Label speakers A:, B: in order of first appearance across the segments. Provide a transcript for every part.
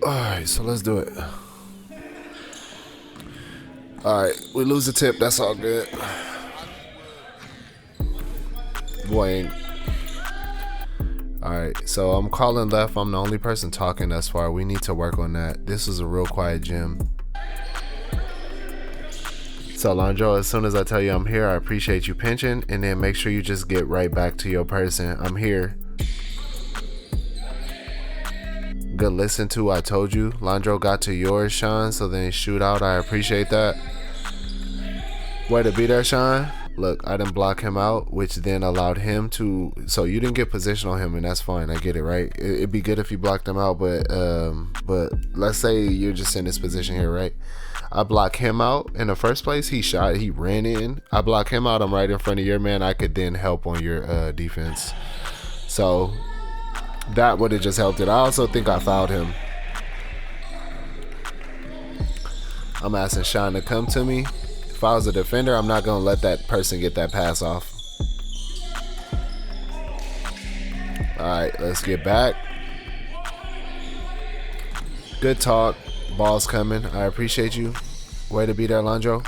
A: Alright, so let's do it. Alright, we lose the tip. That's all good. Boy. Alright, so I'm calling left. I'm the only person talking thus far. We need to work on that. This is a real quiet gym. So Landro, as soon as I tell you I'm here, I appreciate you pinching, and then make sure you just get right back to your person. I'm here. Good listen to, I told you. Landro got to yours, Sean, so then shoot out. I appreciate that. Way to be there, Sean. Look, I didn't block him out, which then allowed him to, so you didn't get position on him, and that's fine. I get it, right? It'd be good if you blocked him out, but let's say you're just in this position here, right? I block him out in the first place. He shot, he ran in. I block him out. I'm right in front of your man. I could then help on your defense. So that would have just helped it. I also think I fouled him. I'm asking Sean to come to me. If I was a defender, I'm not going to let that person get that pass off. All right, let's get back. Good talk. Ball's coming. I appreciate you. Way to be there, Landro.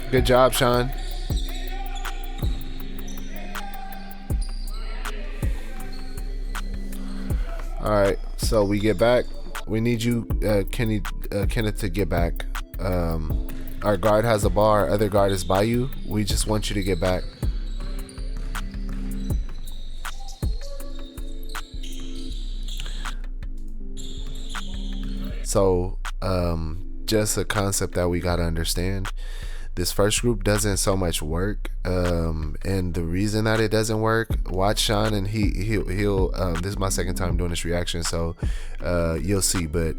A: Good job, Sean. All right, so we get back. We need you, Kenneth, to get back. Our guard has a ball. Our other guard is by you. We just want you to get back. So, just a concept that we gotta understand. This first group doesn't so much work, and the reason that it doesn't work, watch Sean, and he'll this is my second time doing this reaction, so you'll see. But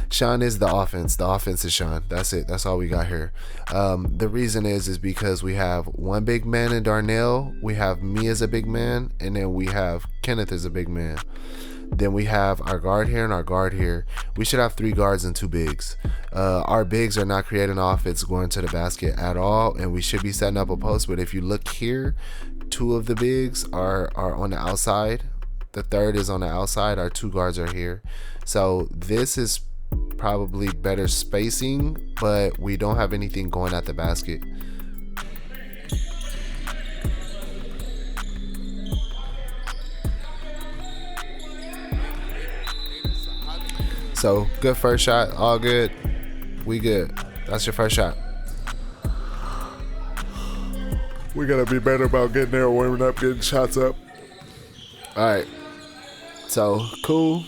A: Sean is the offense. The offense is Sean. That's it. That's all we got here. The reason is because we have one big man in Darnell, we have me as a big man, and then we have Kenneth as a big man. Then we have our guard here and our guard here. We should have 3 guards and 2 bigs. Our bigs are not creating offense going to the basket at all, and we should be setting up a post. But if you look here, 2 of the bigs are on the outside. The third is on the outside. Our 2 guards are here. So this is probably better spacing, but we don't have anything going at the basket. So good first shot, all good. We good. That's your first shot. We gotta be better about getting there, warming up, getting shots up. All right. So cool.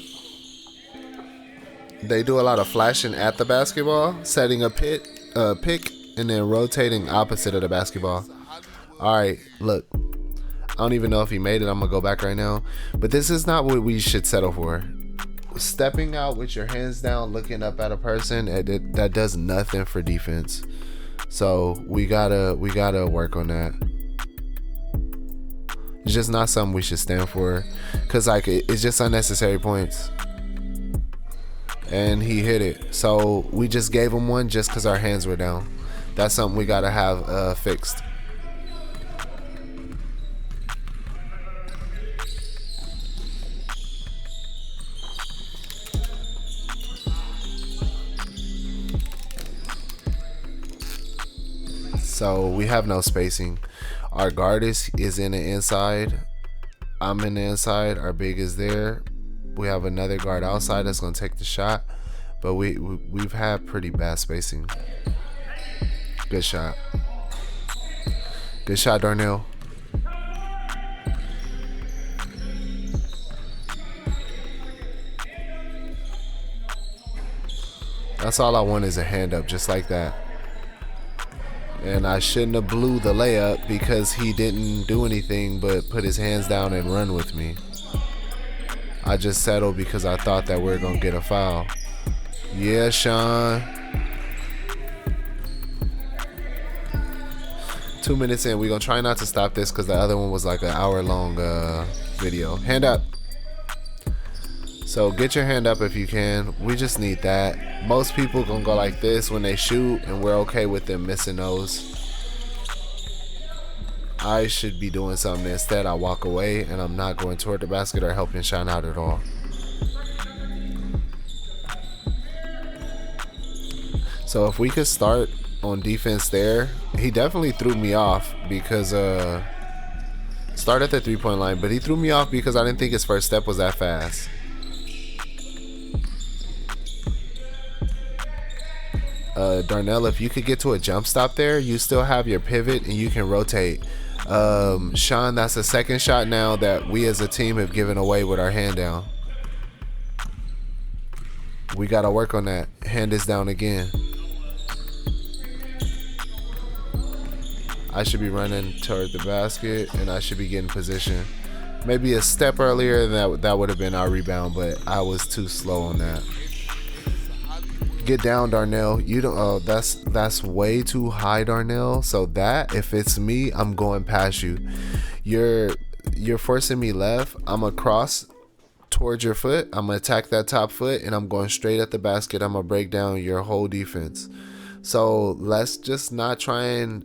A: They do a lot of flashing at the basketball, setting a pick, and then rotating opposite of the basketball. All right, look. I don't even know if he made it. I'm gonna go back right now. But this is not what we should settle for. Stepping out with your hands down, looking up at a person, that does nothing for defense. So we gotta work on that. It's just not something we should stand for, cause like it's just unnecessary points. And he hit it, so we just gave him one just cause our hands were down. That's something we gotta have fixed. So we have no spacing. Our guard is in the inside. I'm in the inside. Our big is there. We have another guard outside that's gonna take the shot, but we've had pretty bad spacing. Good shot. Good shot, Darnell. That's all I want is a hand up, just like that. And I shouldn't have blew the layup because he didn't do anything but put his hands down and run with me. I just settled because I thought that we were going to get a foul. Yeah, Sean. 2 minutes in. We're going to try not to stop this because the other one was like an hour-long video. Hand up. So get your hand up if you can. We just need that. Most people gonna go like this when they shoot, and we're okay with them missing those. I should be doing something. Instead, I walk away and I'm not going toward the basket or helping Sean out at all. So if we could start on defense there, he definitely threw me off because start at the 3-point line, but he threw me off because I didn't think his first step was that fast. Darnell, if you could get to a jump stop there, you still have your pivot and you can rotate. Sean, that's the second shot now that we as a team have given away with our hand down. We got to work on that. Hand is down again. I should be running toward the basket and I should be getting position. Maybe a step earlier, that would have been our rebound, but I was too slow on that. Get down, Darnell. You don't. Oh, that's way too high, Darnell. So that, if it's me, I'm going past you. You're forcing me left. I'm gonna cross towards your foot. I'm gonna attack that top foot, and I'm going straight at the basket. I'm gonna break down your whole defense. So let's just not try and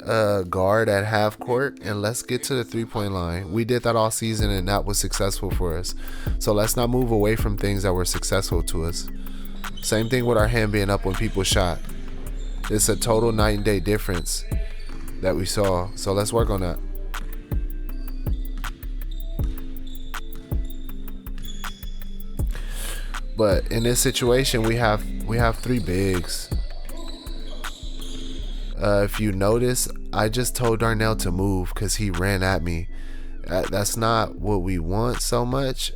A: guard at half court, and let's get to the 3-point line. We did that all season, and that was successful for us. So let's not move away from things that were successful to us. Same thing with our hand being up when people shot. It's a total night and day difference that we saw. So let's work on that. But in this situation, we have 3 bigs. If you notice, I just told Darnell to move because he ran at me. That's not what we want so much.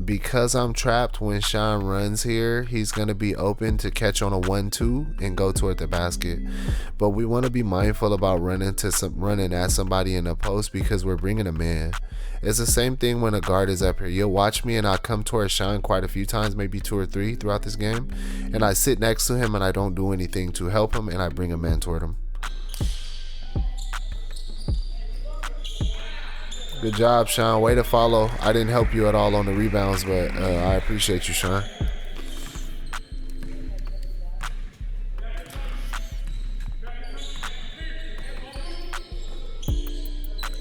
A: Because I'm trapped when Sean runs here, he's going to be open to catch on a 1-2 and go toward the basket. But we want to be mindful about running at somebody in the post because we're bringing a man. It's the same thing when a guard is up here. You'll watch me and I come towards Sean quite a few times, maybe 2 or 3 throughout this game. And I sit next to him and I don't do anything to help him and I bring a man toward him. Good job, Sean. Way to follow. I didn't help you at all on the rebounds, but I appreciate you, Sean.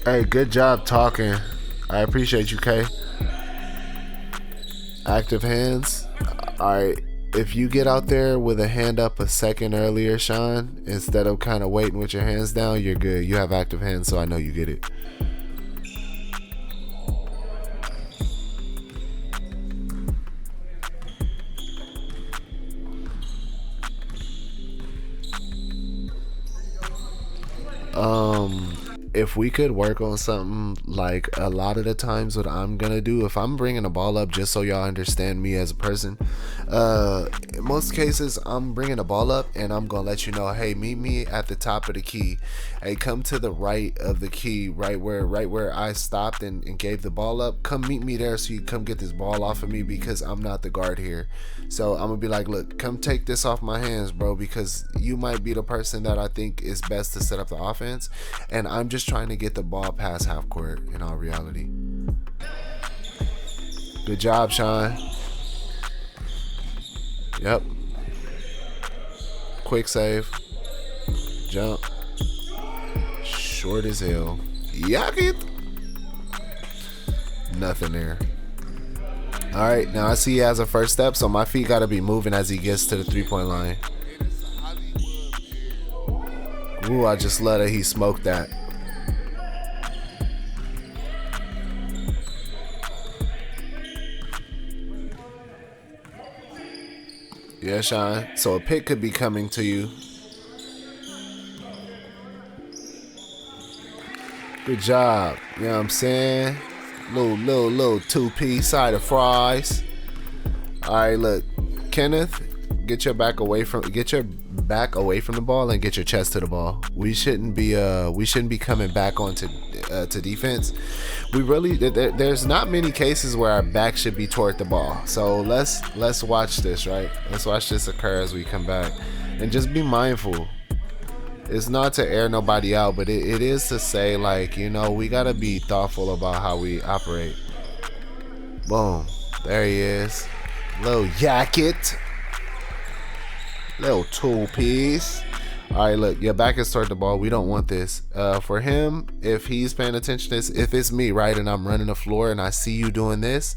A: Hey, good job talking. I appreciate you, Kay. Active hands. All right. If you get out there with a hand up a second earlier, Sean, instead of kind of waiting with your hands down, you're good. You have active hands, so I know you get it. If we could work on something, like a lot of the times what I'm gonna do, if I'm bringing the ball up, just so y'all understand me as a person, in most cases I'm bringing the ball up and I'm gonna let you know, hey, meet me at the top of the key. Hey, come to the right of the key, right where I stopped and gave the ball up. Come meet me there so you come get this ball off of me because I'm not the guard here. So I'm gonna be like, look, come take this off my hands, bro, because you might be the person that I think is best to set up the offense, and I'm just trying to get the ball past half court in all reality. Good job, Sean. Yep. Quick save. Jump. Short as hell. Yak it. Nothing there. All right, now I see he has a first step, so my feet got to be moving as he gets to the 3-point line. Ooh, I just let it. He smoked that. Yeah, Sean. So a pick could be coming to you. Good job. You know what I'm saying? Little 2-piece side of fries. All right, look, Kenneth, get your back away from the ball and get your chest to the ball. We shouldn't be coming back onto to defense. We really there's not many cases where our back should be toward the ball. So let's watch this, right? Let's watch this occur as we come back, and just be mindful. It's not to air nobody out, but it is to say, like, you know, we gotta be thoughtful about how we operate. Boom, there he is. Little yacket. Little 2-piece. All right, look, your back is toward the ball. We don't want this. For him, if he's paying attention to this, if it's me, right, and I'm running the floor and I see you doing this,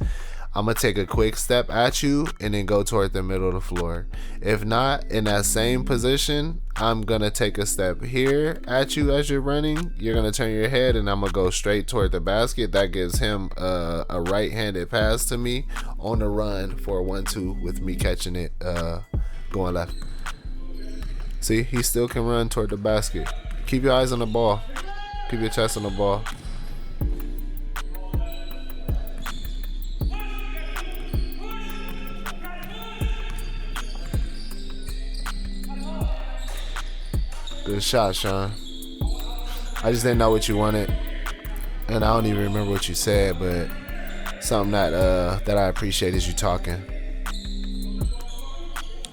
A: I'm gonna take a quick step at you and then go toward the middle of the floor. If not, in that same position, I'm gonna take a step here at you as you're running. You're gonna turn your head and I'm gonna go straight toward the basket. That gives him a right-handed pass to me on the run for a 1-2 with me catching it going left. See, he still can run toward the basket. Keep your eyes on the ball. Keep your chest on the ball. Good shot, Sean. I just didn't know what you wanted, and I don't even remember what you said, but something that I appreciate is you talking.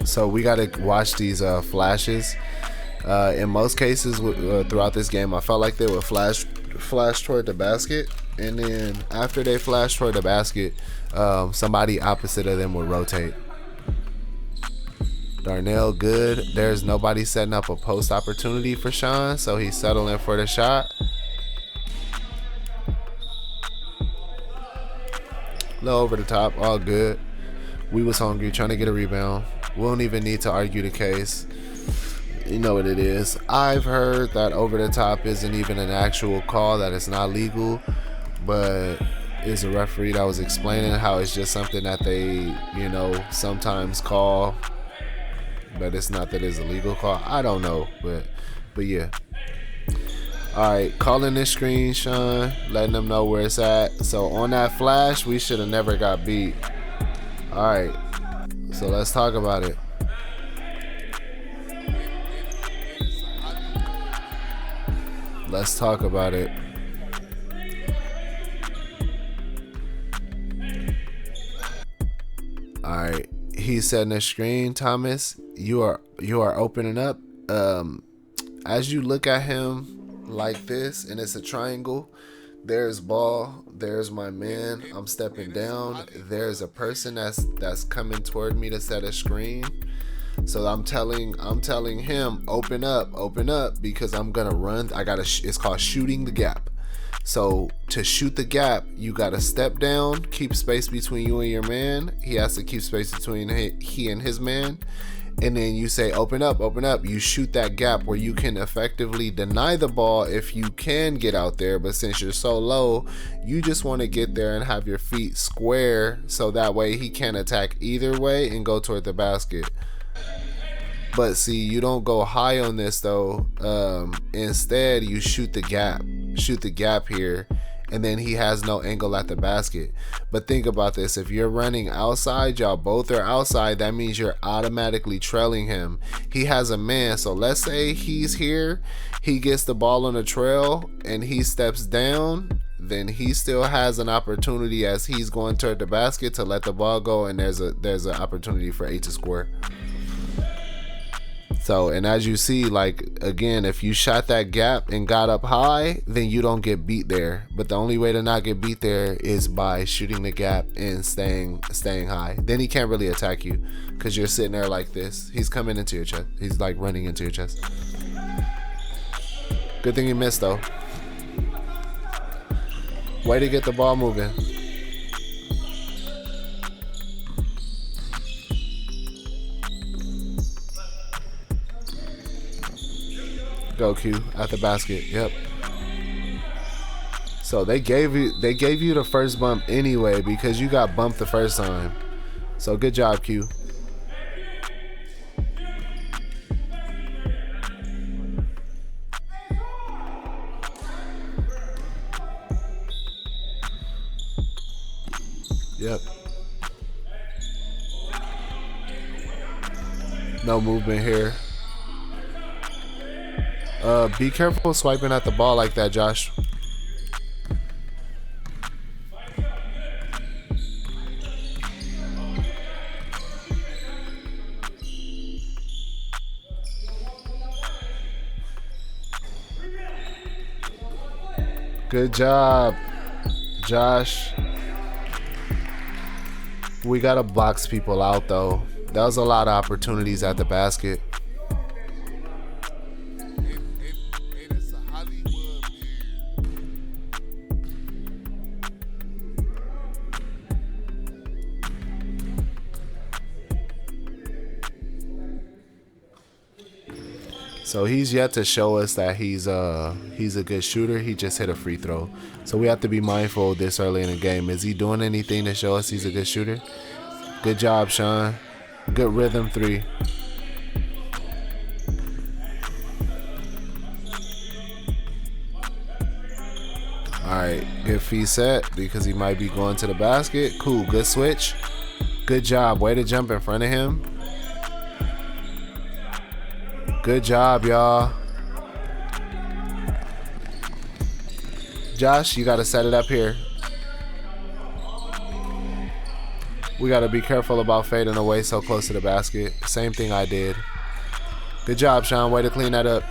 A: So we gotta watch these flashes. In most cases, throughout this game, I felt like they would flash toward the basket, and then after they flash toward the basket, somebody opposite of them would rotate. Darnell good. There's nobody setting up a post opportunity for Sean, so he's settling for the shot. Low over the top, all good. We was hungry, trying to get a rebound. We don't even need to argue the case. You know what it is. I've heard that over the top isn't even an actual call, that it's not legal, but is a referee that was explaining how it's just something that they, sometimes call, but it's not that it's a legal call. I don't know, but yeah. All right, calling this screen, Sean, letting them know where it's at. So on that flash, we should have never got beat. All right, so let's talk about it. Let's talk about it. All right, he's setting the screen. Thomas, you are opening up. As you look at him like this, and it's a triangle. There's ball. There's my man. I'm stepping down. There's a person that's coming toward me to set a screen. So I'm telling him, open up, because I'm gonna run. It's called shooting the gap. So to shoot the gap, you gotta step down, keep space between you and your man. He has to keep space between he and his man. And then you say, open up. You shoot that gap where you can effectively deny the ball if you can get out there. But since you're so low, you just want to get there and have your feet square so that way he can't attack either way and go toward the basket. But see, you don't go high on this though. Instead, you shoot the gap here, and then he has no angle at the basket. But think about this. If you're running outside, y'all both are outside, that means you're automatically trailing him. He has a man, so let's say he's here, he gets the ball on the trail, and he steps down, then he still has an opportunity as he's going toward the basket to let the ball go, and there's an opportunity for 8 to score. So, and as you see, like, again, if you shot that gap and got up high, then you don't get beat there. But the only way to not get beat there is by shooting the gap and staying high. Then he can't really attack you because you're sitting there like this. He's coming into your chest. He's like running into your chest. Good thing you missed, though. Way to get the ball moving. Go Q at the basket. Yep. So they gave you the first bump anyway because you got bumped the first time. So good job, Q. Yep. No movement here. Be careful swiping at the ball like that, Josh. Good job, Josh. We gotta box people out though. That was a lot of opportunities at the basket. So he's yet to show us that he's a good shooter. He just hit a free throw. So we have to be mindful this early in the game. Is he doing anything to show us he's a good shooter? Good job, Sean. Good rhythm three. Alright, good feet set because he might be going to the basket. Cool, good switch. Good job. Way to jump in front of him. Good job, y'all. Josh, you got to set it up here. We got to be careful about fading away so close to the basket. Same thing I did. Good job, Sean. Way to clean that up.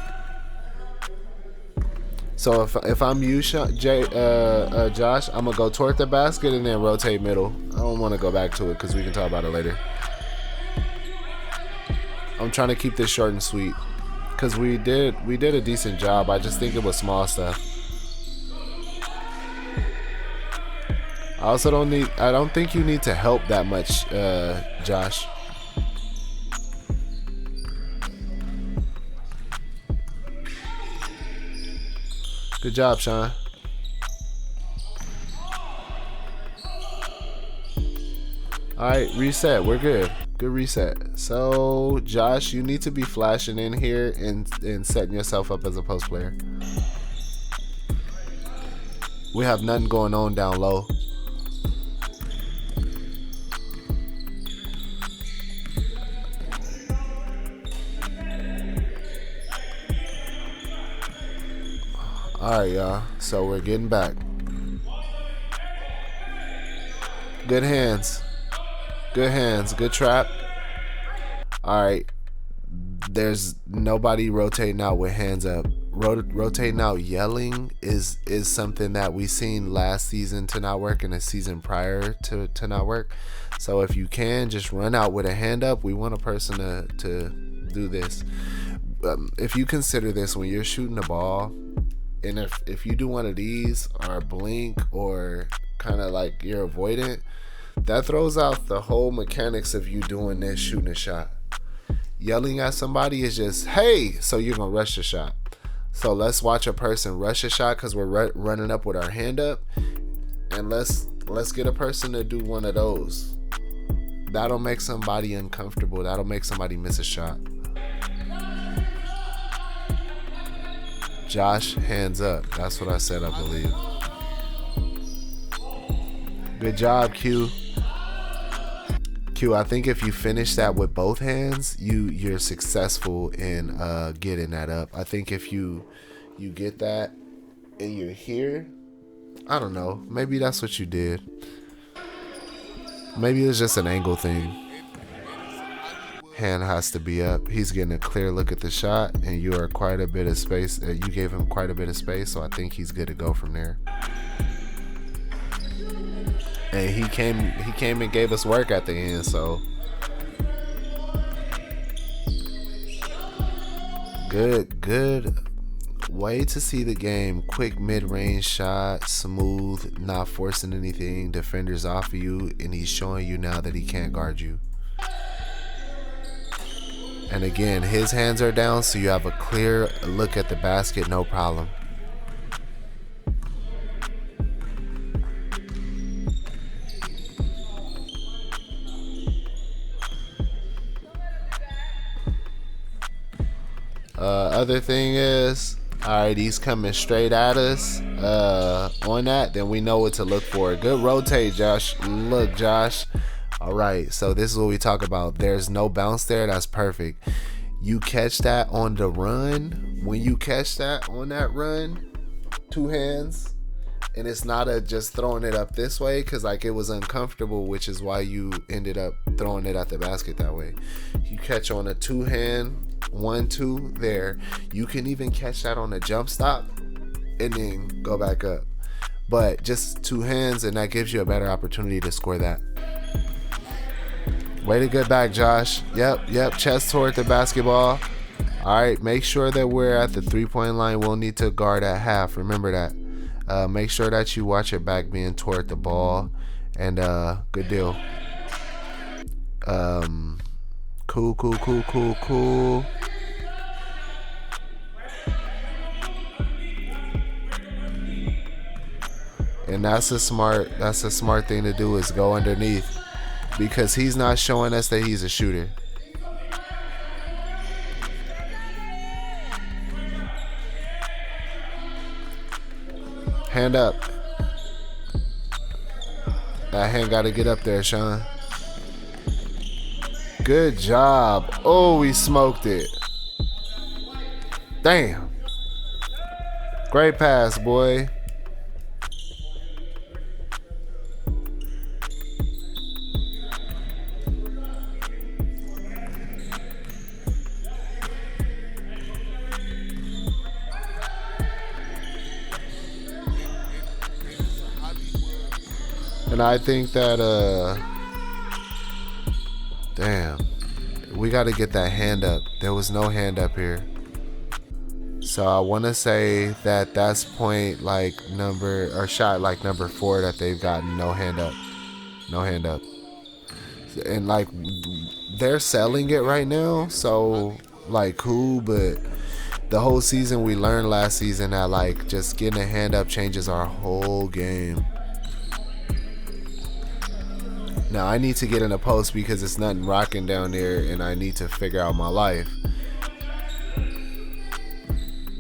A: So if I'm you, Josh, I'm going to go toward the basket and then rotate middle. I don't want to go back to it because we can talk about it later. I'm trying to keep this short and sweet because we did a decent job. I just think it was small stuff. I don't think you need to help that much, Josh. Good job, Sean. All right, reset. We're good. Good reset. So, Josh, you need to be flashing in here and setting yourself up as a post player. We have nothing going on down low. Alright, y'all. So we're getting back. Good hands. Good hands. Good trap. Alright. There's nobody rotating out with hands up. Rotating out yelling is something that we seen last season to not work and a season prior to not work. So if you can, just run out with a hand up. We want a person to do this. If you consider this when you're shooting the ball, and if you do one of these or blink or kind of like you're avoidant, that throws out the whole mechanics of you doing this, shooting a shot. Yelling at somebody is just, hey, so you're going to rush the shot. So let's watch a person rush a shot because we're running up with our hand up. And let's get a person to do one of those. That'll make somebody uncomfortable. That'll make somebody miss a shot. Josh, hands up. That's what I said, I believe. Good job, Q. Q, I think if you finish that with both hands, you're successful in getting that up. I think if you get that and you're here, I don't know. Maybe that's what you did. Maybe it's just an angle thing. Hand has to be up. He's getting a clear look at the shot, and you are quite a bit of space. You gave him quite a bit of space, so I think he's good to go from there. And he came and gave us work at the end, so good way to see the game. Quick mid-range shot, smooth, not forcing anything. Defenders off of you, and he's showing you now that he can't guard you. And again, his hands are down, so you have a clear look at the basket, no problem. Other thing is, alright, he's coming straight at us. On that, then we know what to look for. Good rotate, Josh. Look, Josh. Alright, so this is what we talk about. There's no bounce there. That's perfect. You catch that on the run. When you catch that on that run, two hands, and it's not just throwing it up this way because like it was uncomfortable, which is why you ended up throwing it at the basket that way. You catch on a two hand, 1-2 there. You can even catch that on a jump stop and then go back up. But just two hands, and that gives you a better opportunity to score that. Way to get back, Josh. Yep. Chest toward the basketball. All right, make sure that we're at the three-point line. We'll need to guard at half. Remember that. Make sure that you watch your back being toward the ball. And good deal. Cool. And that's a smart thing to do, is go underneath, because he's not showing us that he's a shooter. Hand up. That hand got to get up there, Sean. Good job. Oh, we smoked it. Damn. Great pass, boy. And I think that, damn, we got to get that hand up. There was no hand up here. So I want to say that that's point like number, or shot like number 4 that they've gotten no hand up. No hand up. And like, they're selling it right now. So like, cool. But the whole season, we learned last season that like just getting a hand up changes our whole game. Now I need to get in a post because it's nothing rocking down there, and I need to figure out my life.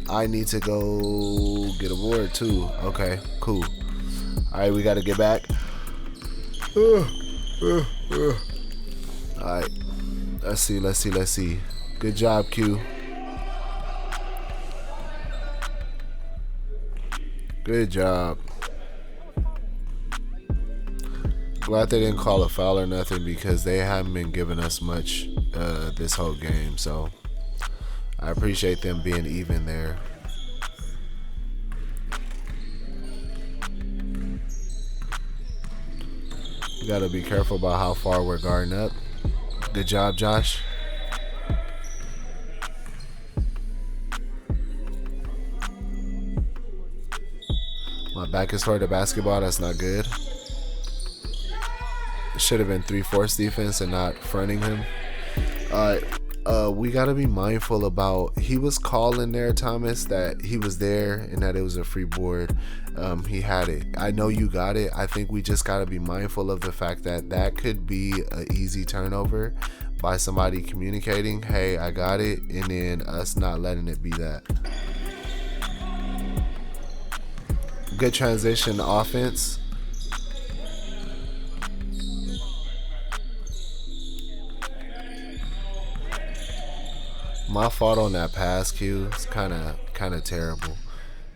A: I need to go get a board too. Okay, cool. Alright, we gotta get back. Alright. Let's see. Good job, Q. Good job. Glad they didn't call a foul or nothing, because they haven't been giving us much this whole game. So I appreciate them being even there. You gotta be careful about how far we're guarding up. Good job, Josh. My back is toward the basketball. That's not good. It should have been 3/4 defense and not fronting him. We gotta be mindful about, he was calling there, Thomas, that he was there and that it was a free board. He had it. I know you got it. I think we just gotta be mindful of the fact that that could be an easy turnover by somebody communicating, hey, I got it, and then us not letting it be that. Good transition offense. My fault on that pass, Q. It's kind of terrible.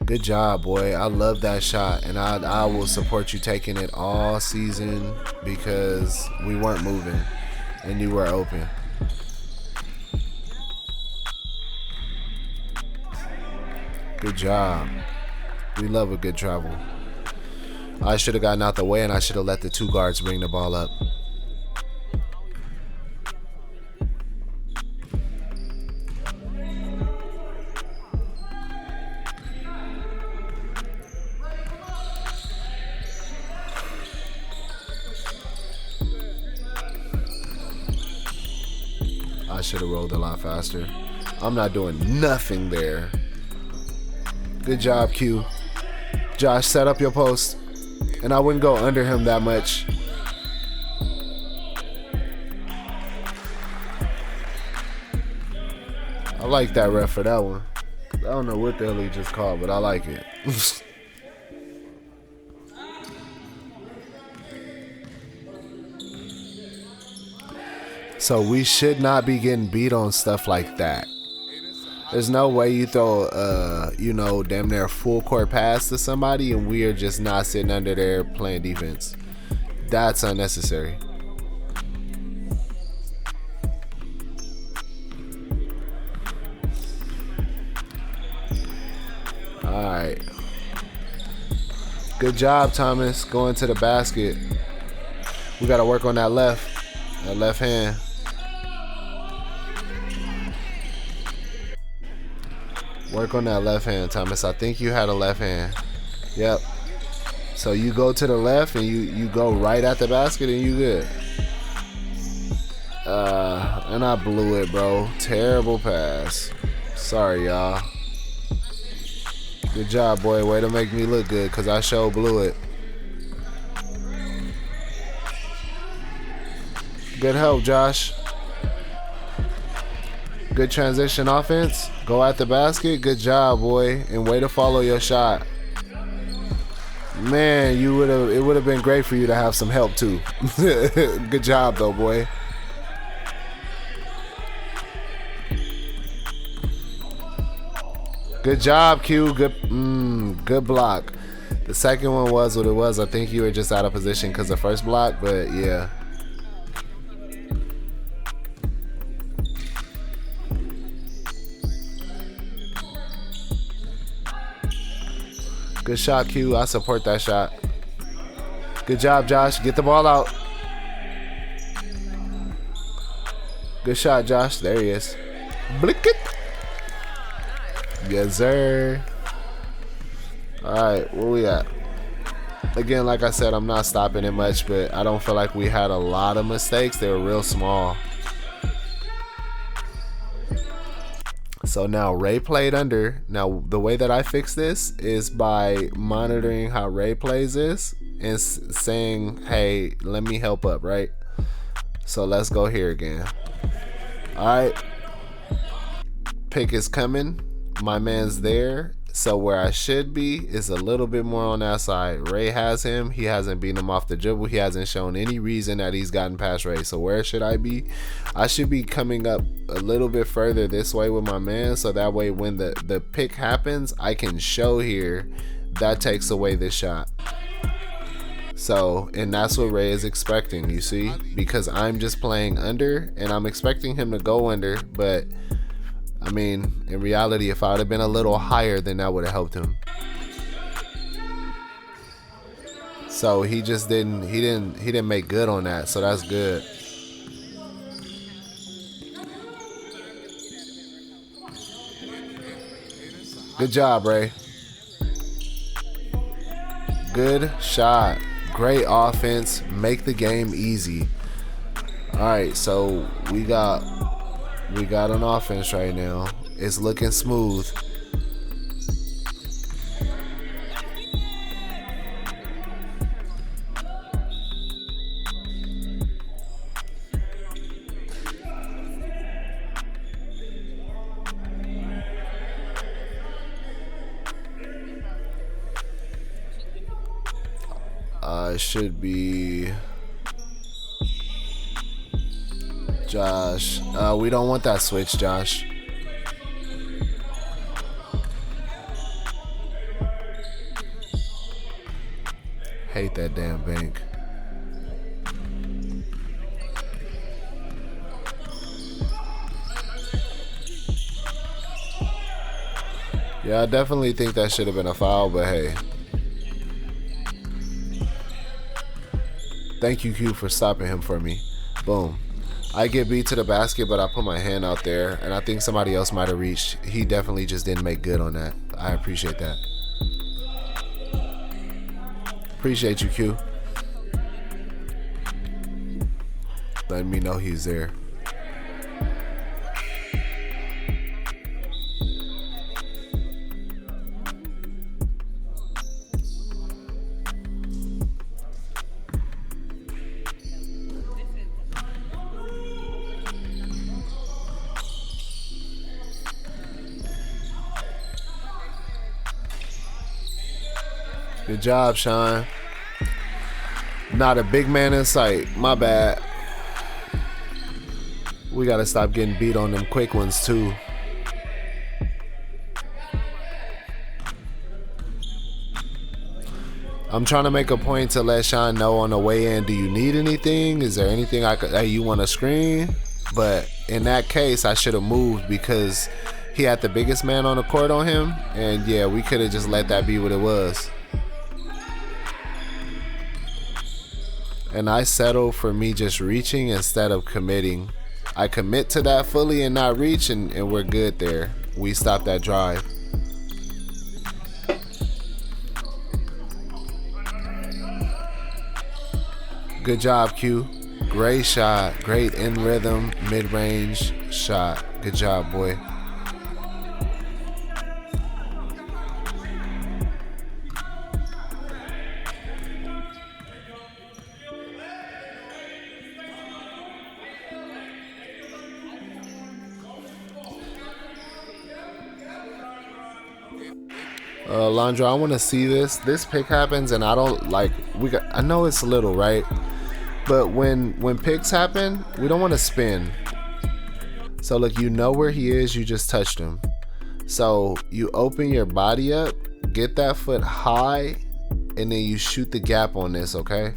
A: Good job, boy. I love that shot, and I will support you taking it all season, because we weren't moving and you were open. Good job. We love a good travel. I should have gotten out the way, and I should have let the 2 guards bring the ball up. I should have rolled a lot faster. I'm not doing nothing there. Good job, Q. Josh, set up your post. And I wouldn't go under him that much. I like that ref for that one. I don't know what the hell he just called, but I like it. So we should not be getting beat on stuff like that. There's no way you throw, damn near a full court pass to somebody and we are just not sitting under there playing defense. That's unnecessary. All right. Good job, Thomas, going to the basket. We got to work on that left hand. Work on that left hand, Thomas. I think you had a left hand. Yep. So you go to the left and you go right at the basket and you good. And I blew it, bro. Terrible pass. Sorry, y'all. Good job, boy. Way to make me look good, because I sure blew it. Good help, Josh. Good transition offense. Go at the basket. Good job, boy. And way to follow your shot. Man, it would have been great for you to have some help too. Good job though, boy. Good job, Q. Good block. The second one was what it was. I think you were just out of position because the first block, but yeah. Good shot, Q. I support that shot. Good job, Josh. Get the ball out. Good shot, Josh. There he is. Blick it. Yes, sir. All right, where we at? Again, like I said, I'm not stopping it much, but I don't feel like we had a lot of mistakes. They were real small. So now Ray played under. Now the way that I fix this is by monitoring how Ray plays this and saying, hey, let me help up, right? So let's go here again. All right. Pick is coming. My man's there. So where I should be is a little bit more on that side. Ray has him. He hasn't beaten him off the dribble. He hasn't shown any reason that he's gotten past Ray. So where should I be? I should be coming up a little bit further this way with my man. So that way when the pick happens, I can show here. That takes away this shot. So, and that's what Ray is expecting, you see? Because I'm just playing under and I'm expecting him to go under, but I mean, in reality, if I would have been a little higher, then that would have helped him. So he just didn't make good on that. So that's good. Good job, Ray. Good shot. Great offense. Make the game easy. All right, so we got an offense right now. It's looking smooth. It should be Josh. We don't want that switch, Josh. Hate that damn bank. Yeah, I definitely think that should have been a foul, but hey. Thank you, Q, for stopping him for me. Boom. I get beat to the basket, but I put my hand out there, and I think somebody else might have reached. He definitely just didn't make good on that. I appreciate that. Appreciate you, Q. Letting me know he's there. Good job, Sean. Not a big man in sight. My bad. We gotta stop getting beat on them quick ones too. I'm trying to make a point to let Sean know on the way in, do you need anything? Is there anything you want to screen? But in that case, I should have moved because he had the biggest man on the court on him. And yeah, we could have just let that be what it was. And I settle for me just reaching instead of committing. I commit to that fully and not reach, and we're good there. We stop that drive. Good job, Q. Great shot. Great in rhythm, mid-range shot. Good job, boy. Landro, I want to see this. This pick happens, and I don't like. I know it's little, right? But when picks happen, we don't want to spin. So look, you know where he is. You just touched him. So you open your body up, get that foot high, and then you shoot the gap on this. Okay.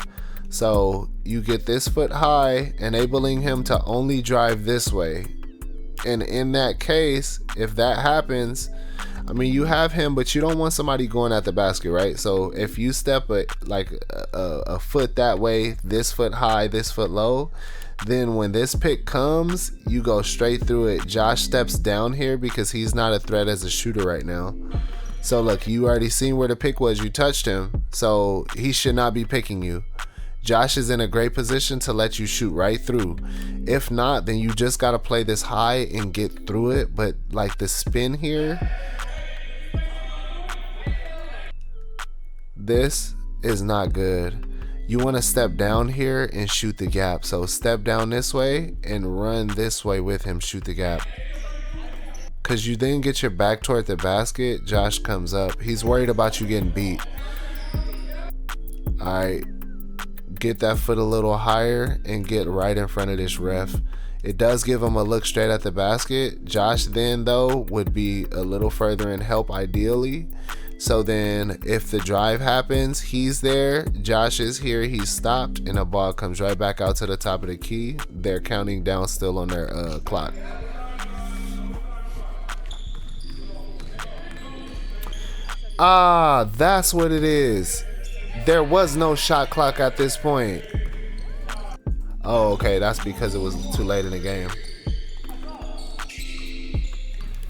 A: So you get this foot high, enabling him to only drive this way. And in that case, if that happens, I mean, you have him, but you don't want somebody going at the basket, right? So if you step a foot that way, this foot high, this foot low, then when this pick comes, you go straight through it. Josh steps down here because he's not a threat as a shooter right now. So look, you already seen where the pick was. You touched him, so he should not be picking you. Josh is in a great position to let you shoot right through. If not, then you just got to play this high and get through it. But like the spin here, this is not good. You want to step down here and shoot the gap. So step down this way and run this way with him, shoot the gap. Because you then get your back toward the basket, Josh comes up. He's worried about you getting beat. All right. Get that foot a little higher and get right in front of this ref. It does give him a look straight at the basket. Josh then though would be a little further in help ideally. So then if the drive happens, he's there, Josh is here, he's stopped, and the ball comes right back out to the top of the key. They're counting down still on their clock. Ah, that's what it is. There was no shot clock at this point. Oh, okay, that's because it was too late in the game.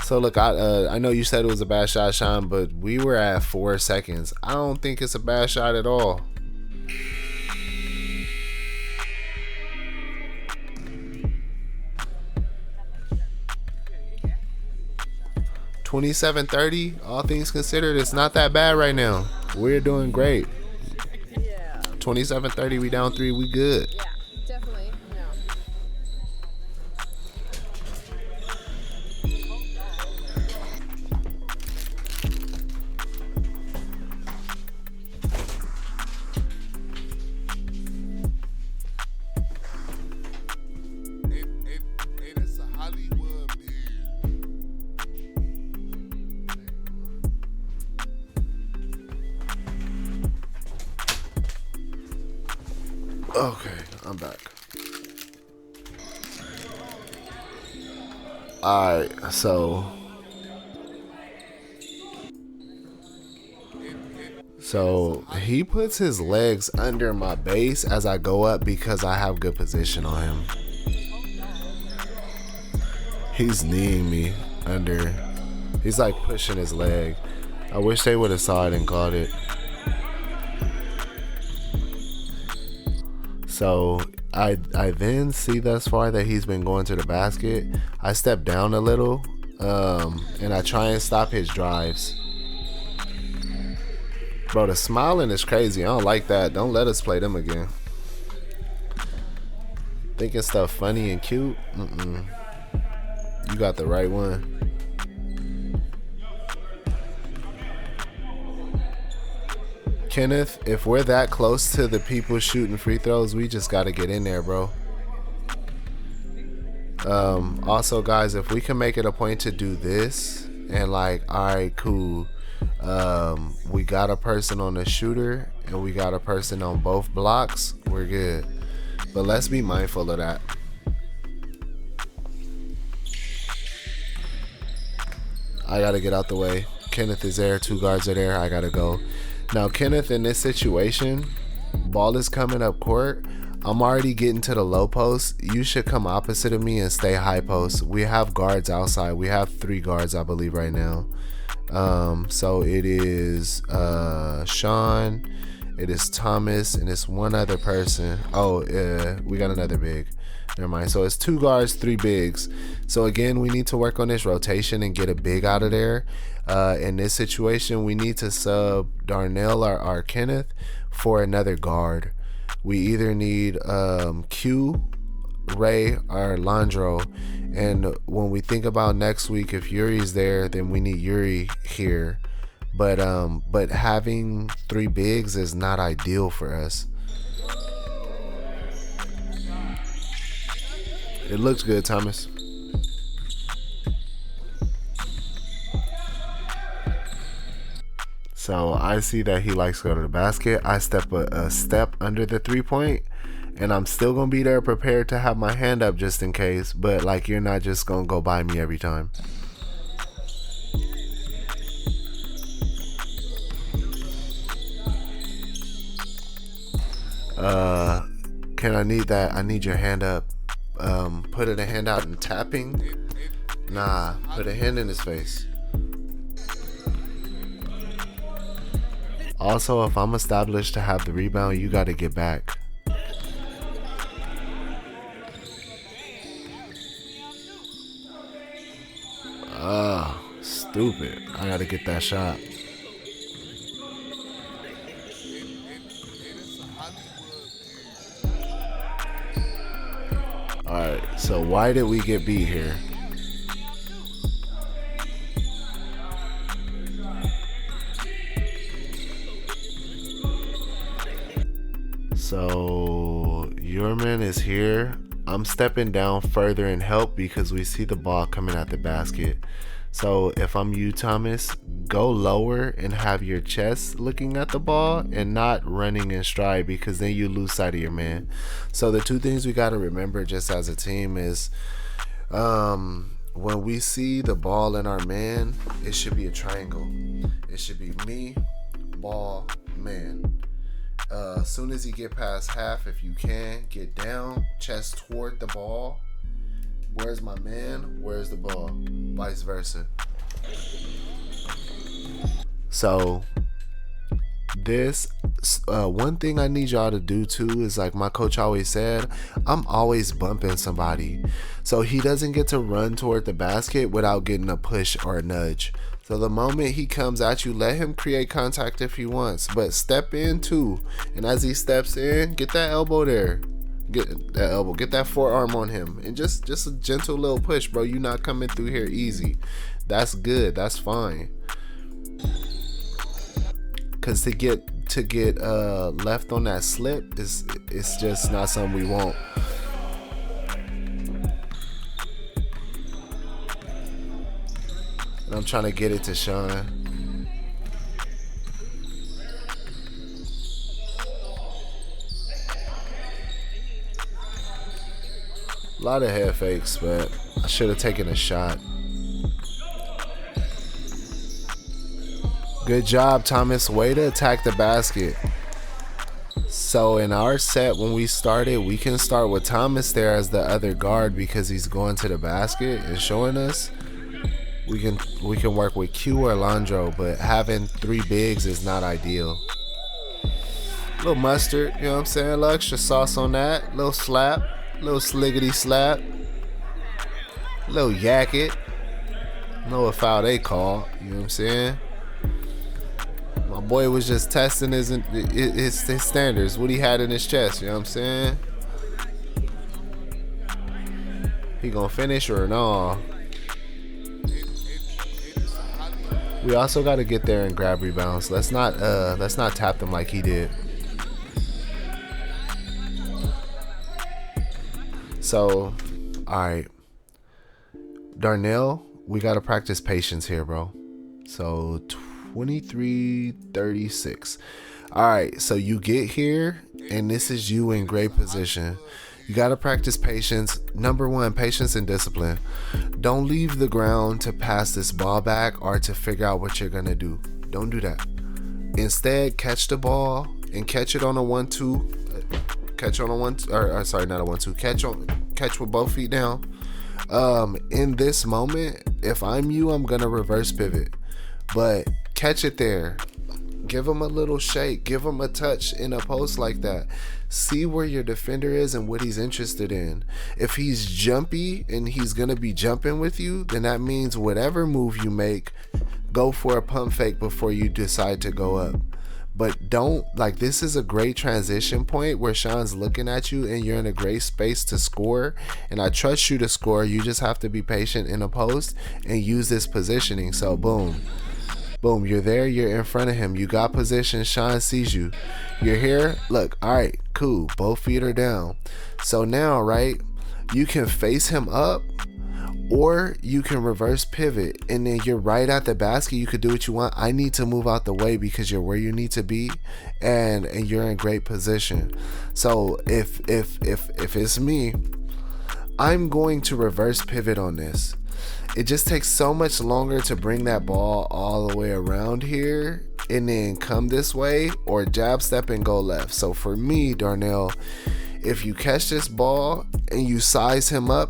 A: So look, I know you said it was a bad shot, Sean, but we were at 4 seconds. I don't think it's a bad shot at all. $27.30, all things considered, it's not that bad right now. We're doing great. 27-30, we down 3, we good.
B: Yeah, definitely.
A: It's a Hollywood Okay, I'm back. Alright, so he puts his legs under my base as I go up because I have good position on him. He's kneeing me under. He's like pushing his leg. I wish they would have saw it and caught it. So I then see thus far that he's been going to the basket. I step down a little and I try and stop his drives. Bro, the smiling is crazy. I don't like that. Don't let us play them again. Thinking stuff funny and cute? You got the right one. Kenneth, if we're that close to the people shooting free throws, we just got to get in there, bro. Also, guys, if we can make it a point to do this and like, all right, cool. We got a person on the shooter and we got a person on both blocks, we're good. But let's be mindful of that. I got to get out the way. Kenneth is there. 2 guards are there. I got to go. Now, Kenneth, in this situation, ball is coming up court. I'm already getting to the low post. You should come opposite of me and stay high post. We have guards outside. We have 3 guards, I believe, right now. So it is Sean, it is Thomas, and it's one other person. Oh, we got another big. Never mind. So it's 2 guards, 3 bigs. So again, we need to work on this rotation and get a big out of there. In this situation, we need to sub Darnell or Kenneth for another guard. We either need Q, Ray, or Landro. And when we think about next week, if Yuri's there, then we need Yuri here. But having three bigs is not ideal for us. It looks good, Thomas. So I see that he likes to go to the basket. I step a step under the 3-point, and I'm still gonna be there prepared to have my hand up just in case. But like, you're not just gonna go by me every time. Can I need that? I need your hand up. Putting a hand out and tapping. Nah, put a hand in his face. Also, if I'm established to have the rebound, you got to get back. Stupid. I got to get that shot. Alright, so why did we get beat here? So your man is here. I'm stepping down further in help because we see the ball coming at the basket. So if I'm you, Thomas, go lower and have your chest looking at the ball and not running in stride, because then you lose sight of your man. So the two things we got to remember just as a team is when we see the ball in our man, it should be a triangle. It should be me, ball, man. As soon as you get past half, if you can, get down, chest toward the ball. Where's my man? Where's the ball? Vice versa. So this one thing I need y'all to do too is, like my coach always said, I'm always bumping somebody, so he doesn't get to run toward the basket without getting a push or a nudge. So the moment he comes at you, let him create contact if he wants, but step in too. And as he steps in, get that elbow there. Get that elbow, get that forearm on him, and just a gentle little push, bro. You not coming through here easy. That's good. That's fine. Cause to get left on that slip it's just not something we want. And I'm trying to get it to Sean. A lot of head fakes, but I should have taken a shot. Good job, Thomas. Way to attack the basket. So in our set, when we started, we can start with Thomas there as the other guard because he's going to the basket and showing us. We can work with Q or Landro, but having three bigs is not ideal. Little mustard, you know what I'm saying? A little extra sauce on that. Little slap. Little sliggity slap. Little yak it. Know what foul they call. You know what I'm saying? My boy was just testing his standards, what he had in his chest. You know what I'm saying? He gonna finish or no? We also got to get there and grab rebounds. Let's not tap them like he did. So, all right, Darnell, we got to practice patience here, bro. So 23-36. All right, so you get here and this is you in great position. You got to practice patience. Number one, patience and discipline. Don't leave the ground to pass this ball back or to figure out what you're going to do. Don't do that. Instead, catch the ball and catch it on a 1-2. Catch on a 1-2. Or sorry, not a 1-2. Catch with both feet down. In this moment, if I'm you, I'm going to reverse pivot. But catch it there. Give him a little shake. Give him a touch in a post like that. See where your defender is and what he's interested in. If he's jumpy and he's going to be jumping with you, then that means whatever move you make, go for a pump fake before you decide to go up. But don't, like, this is a great transition point where Sean's looking at you and you're in a great space to score. And I trust you to score. You just have to be patient in a post and use this positioning. So boom. Boom, you're there, you're in front of him. You got position, Sean sees you. You're here, look, all right, cool. Both feet are down. So now, right, you can face him up or you can reverse pivot and then you're right at the basket. You could do what you want. I need to move out the way because you're where you need to be and you're in great position. So if it's me, I'm going to reverse pivot on this. It just takes so much longer to bring that ball all the way around here and then come this way or jab step and go left. So for me, Darnell, if you catch this ball and you size him up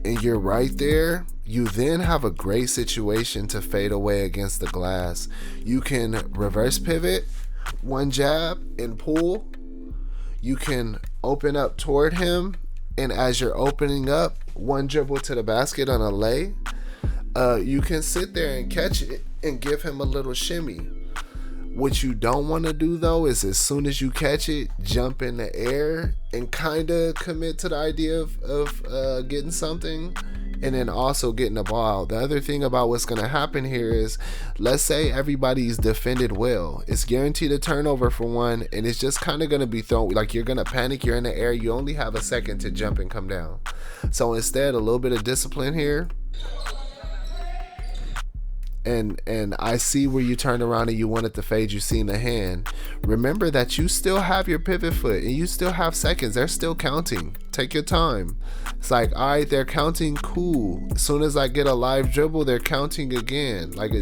A: and you're right there, you then have a great situation to fade away against the glass. You can reverse pivot, one jab and pull. You can open up toward him, and as you're opening up, one dribble to the basket on a lay. You can sit there and catch it and give him a little shimmy. What you don't want to do though is as soon as you catch it, jump in the air and kind of commit to the idea of getting something and then also getting the ball out. The other thing about what's going to happen here is, let's say everybody's defended well. It's guaranteed a turnover for one, and it's just kind of going to be thrown, like you're going to panic, you're in the air, you only have a second to jump and come down. So instead, a little bit of discipline here. And I see where you turned around and you wanted to fade, you seen the hand. Remember that you still have your pivot foot and you still have seconds. They're still counting. Take your time. It's like, all right, they're counting, cool. As soon as I get a live dribble, they're counting again. Like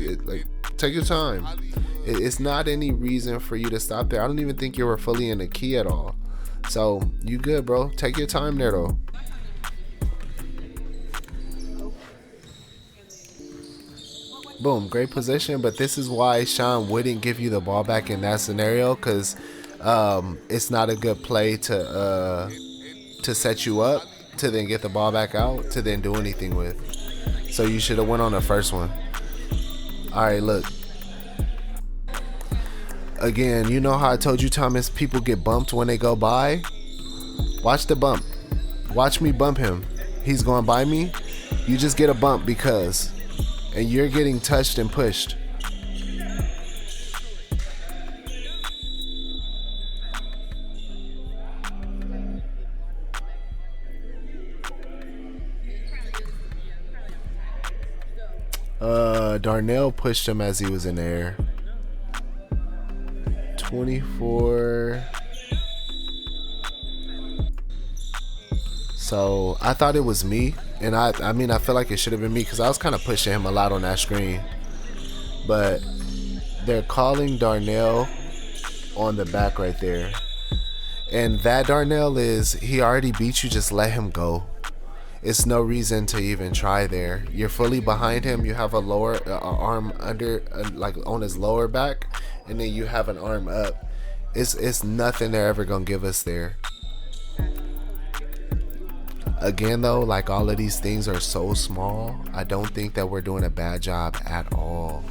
A: take your time. It's not any reason for you to stop there. I don't even think you were fully in the key at all. So you good, bro. Take your time there though. Boom, great position, but this is why Sean wouldn't give you the ball back in that scenario, because it's not a good play to set you up to then get the ball back out to then do anything with. So you should have went on the first one. All right, look. Again, you know how I told you, Thomas, people get bumped when they go by? Watch the bump. Watch me bump him. He's going by me. You just get a bump because... and you're getting touched and pushed. Darnell pushed him as he was in the air. 24. So I thought it was me, and I mean I feel like it should have been me because I was kind of pushing him a lot on that screen. But they're calling Darnell on the back right there, and that Darnell is, he already beat you. Just let him go. It's no reason to even try there. You're fully behind him. You have a lower arm under, like on his lower back, and then you have an arm up. It's nothing they're ever gonna give us there. Again though, like all of these things are so small, I don't think that we're doing a bad job at all.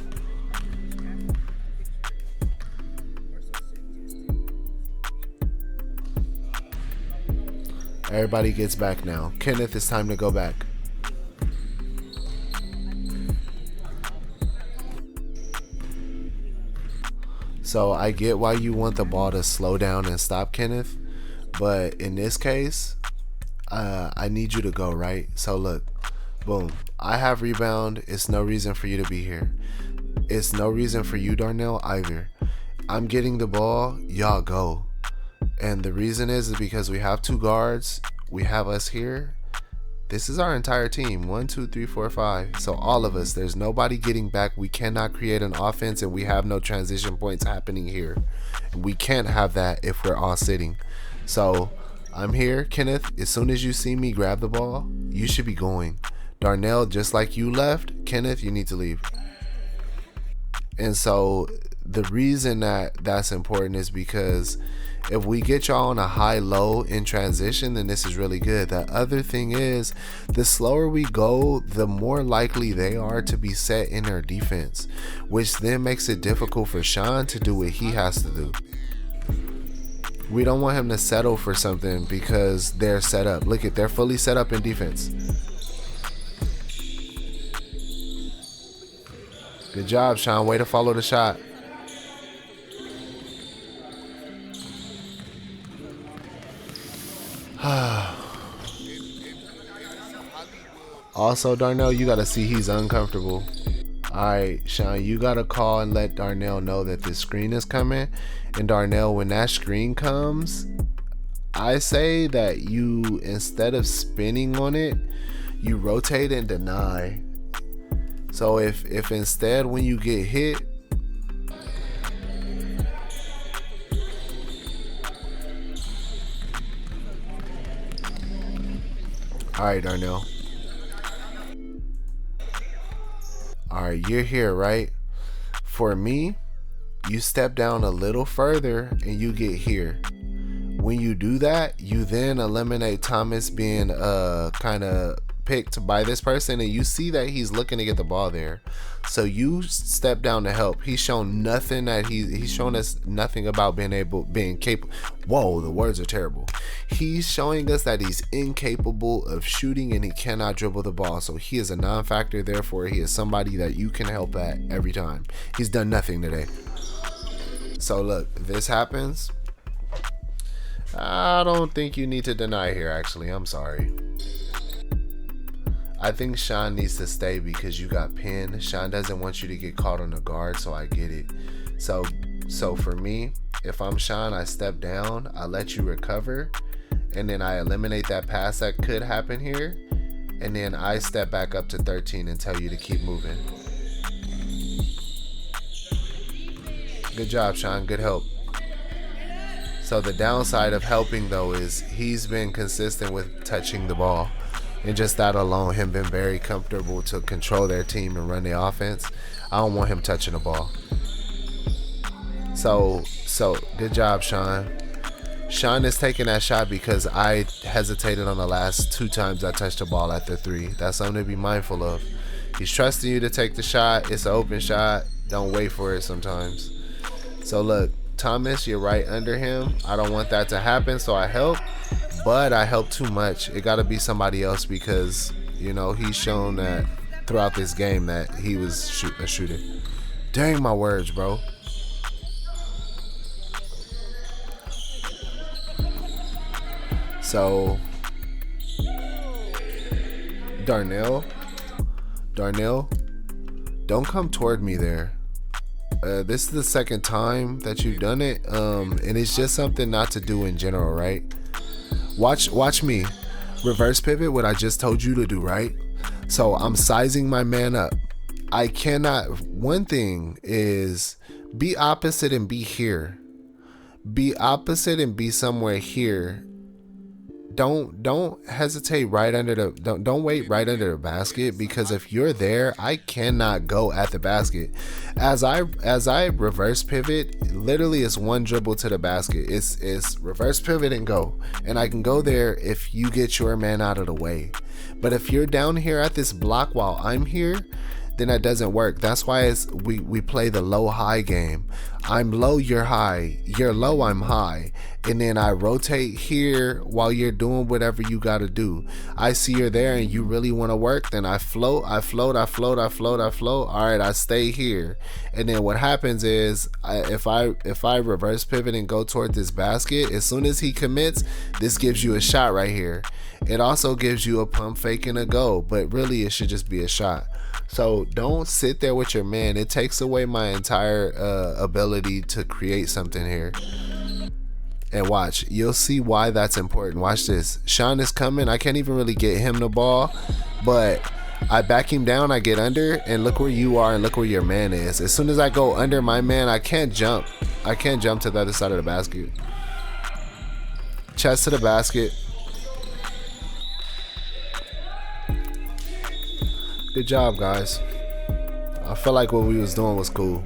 A: Everybody gets back now. Kenneth, it's time to go back. So I get why you want the ball to slow down and stop, Kenneth, but in this case, I need you to go, right? So look, boom, I have rebound. It's no reason for you to be here. It's no reason for you, Darnell, either. I'm getting the ball, y'all go. And the reason is because we have two guards. We have us here. This is our entire team. 1, 2, 3, 4, 5. So all of us, there's nobody getting back. We cannot create an offense, and we have no transition points happening here. We can't have that if we're all sitting. So I'm here, Kenneth. As soon as you see me grab the ball, you should be going. Darnell, just like you left, Kenneth, you need to leave. And so the reason that that's important is because if we get y'all on a high-low in transition, then this is really good. The other thing is, the slower we go, the more likely they are to be set in their defense, which then makes it difficult for Sean to do what he has to do. We don't want him to settle for something because they're set up. Look at, they're fully set up in defense. Good job, Sean. Way to follow the shot. Also, Darnell, you gotta see he's uncomfortable. Alright, Sean, you gotta call and let Darnell know that this screen is coming. And Darnell, when that screen comes, I say that you, instead of spinning on it, you rotate and deny. So if instead when you get hit, alright, Darnell. Alright, you're here, right? For me, you step down a little further and you get here. When you do that, you then eliminate Thomas being kind of picked by this person, and you see that he's looking to get the ball there. So you step down to help. He's shown nothing that he's shown us nothing about being capable. Whoa, the words are terrible. He's showing us that he's incapable of shooting and he cannot dribble the ball. So he is a non-factor. Therefore, he is somebody that you can help at every time. He's done nothing today. So look, this happens. I don't think you need to deny here, actually. I'm sorry. I think Sean needs to stay because you got pinned. Sean doesn't want you to get caught on the guard, so I get it. So for me, if I'm Sean, I step down, I let you recover, and then I eliminate that pass that could happen here, and then I step back up to 13 and tell you to keep moving. Good job, Sean. Good help. So the downside of helping, though, is he's been consistent with touching the ball. And just that alone, him being very comfortable to control their team and run the offense. I don't want him touching the ball. So good job, Sean. Sean is taking that shot because I hesitated on the last 2 times I touched the ball at the 3. That's something to be mindful of. He's trusting you to take the shot. It's an open shot. Don't wait for it sometimes. So look, Thomas, you're right under him. I don't want that to happen, so I help. But I help too much. It got to be somebody else because, you know, he's shown that throughout this game that he was a shooter. Dang my words, bro. So, Darnell, don't come toward me there. This is the second time that you've done it, and it's just something not to do in general, right? Watch me reverse pivot what I just told you to do, right? So I'm sizing my man up. I cannot. One thing is be opposite and be here. Be opposite and be somewhere here. Don't hesitate right under the don't wait right under the basket, because if you're there, I cannot go at the basket. As I reverse pivot, literally it's one dribble to the basket. It's reverse pivot and go. And I can go there if you get your man out of the way. But if you're down here at this block while I'm here, then that doesn't work. That's why we play the low high game. I'm low, you're high. You're low, I'm high. And then I rotate here while you're doing whatever you got to do. I see you're there and you really want to work, then I float. All right, I stay here. And then what happens is if I reverse pivot and go toward this basket, as soon as he commits, this gives you a shot right here. It also gives you a pump fake and a go, but really it should just be a shot. So don't sit there with your man. It takes away my entire ability to create something here. And watch, you'll see why that's important. Watch this. Sean is coming. I can't even really get him the ball, but I back him down. I get under, and look where you are and look where your man is. As soon as I go under my man, I can't jump. I can't jump to the other side of the basket. Chest to the basket. Good job, guys. I feel like what we was doing was cool.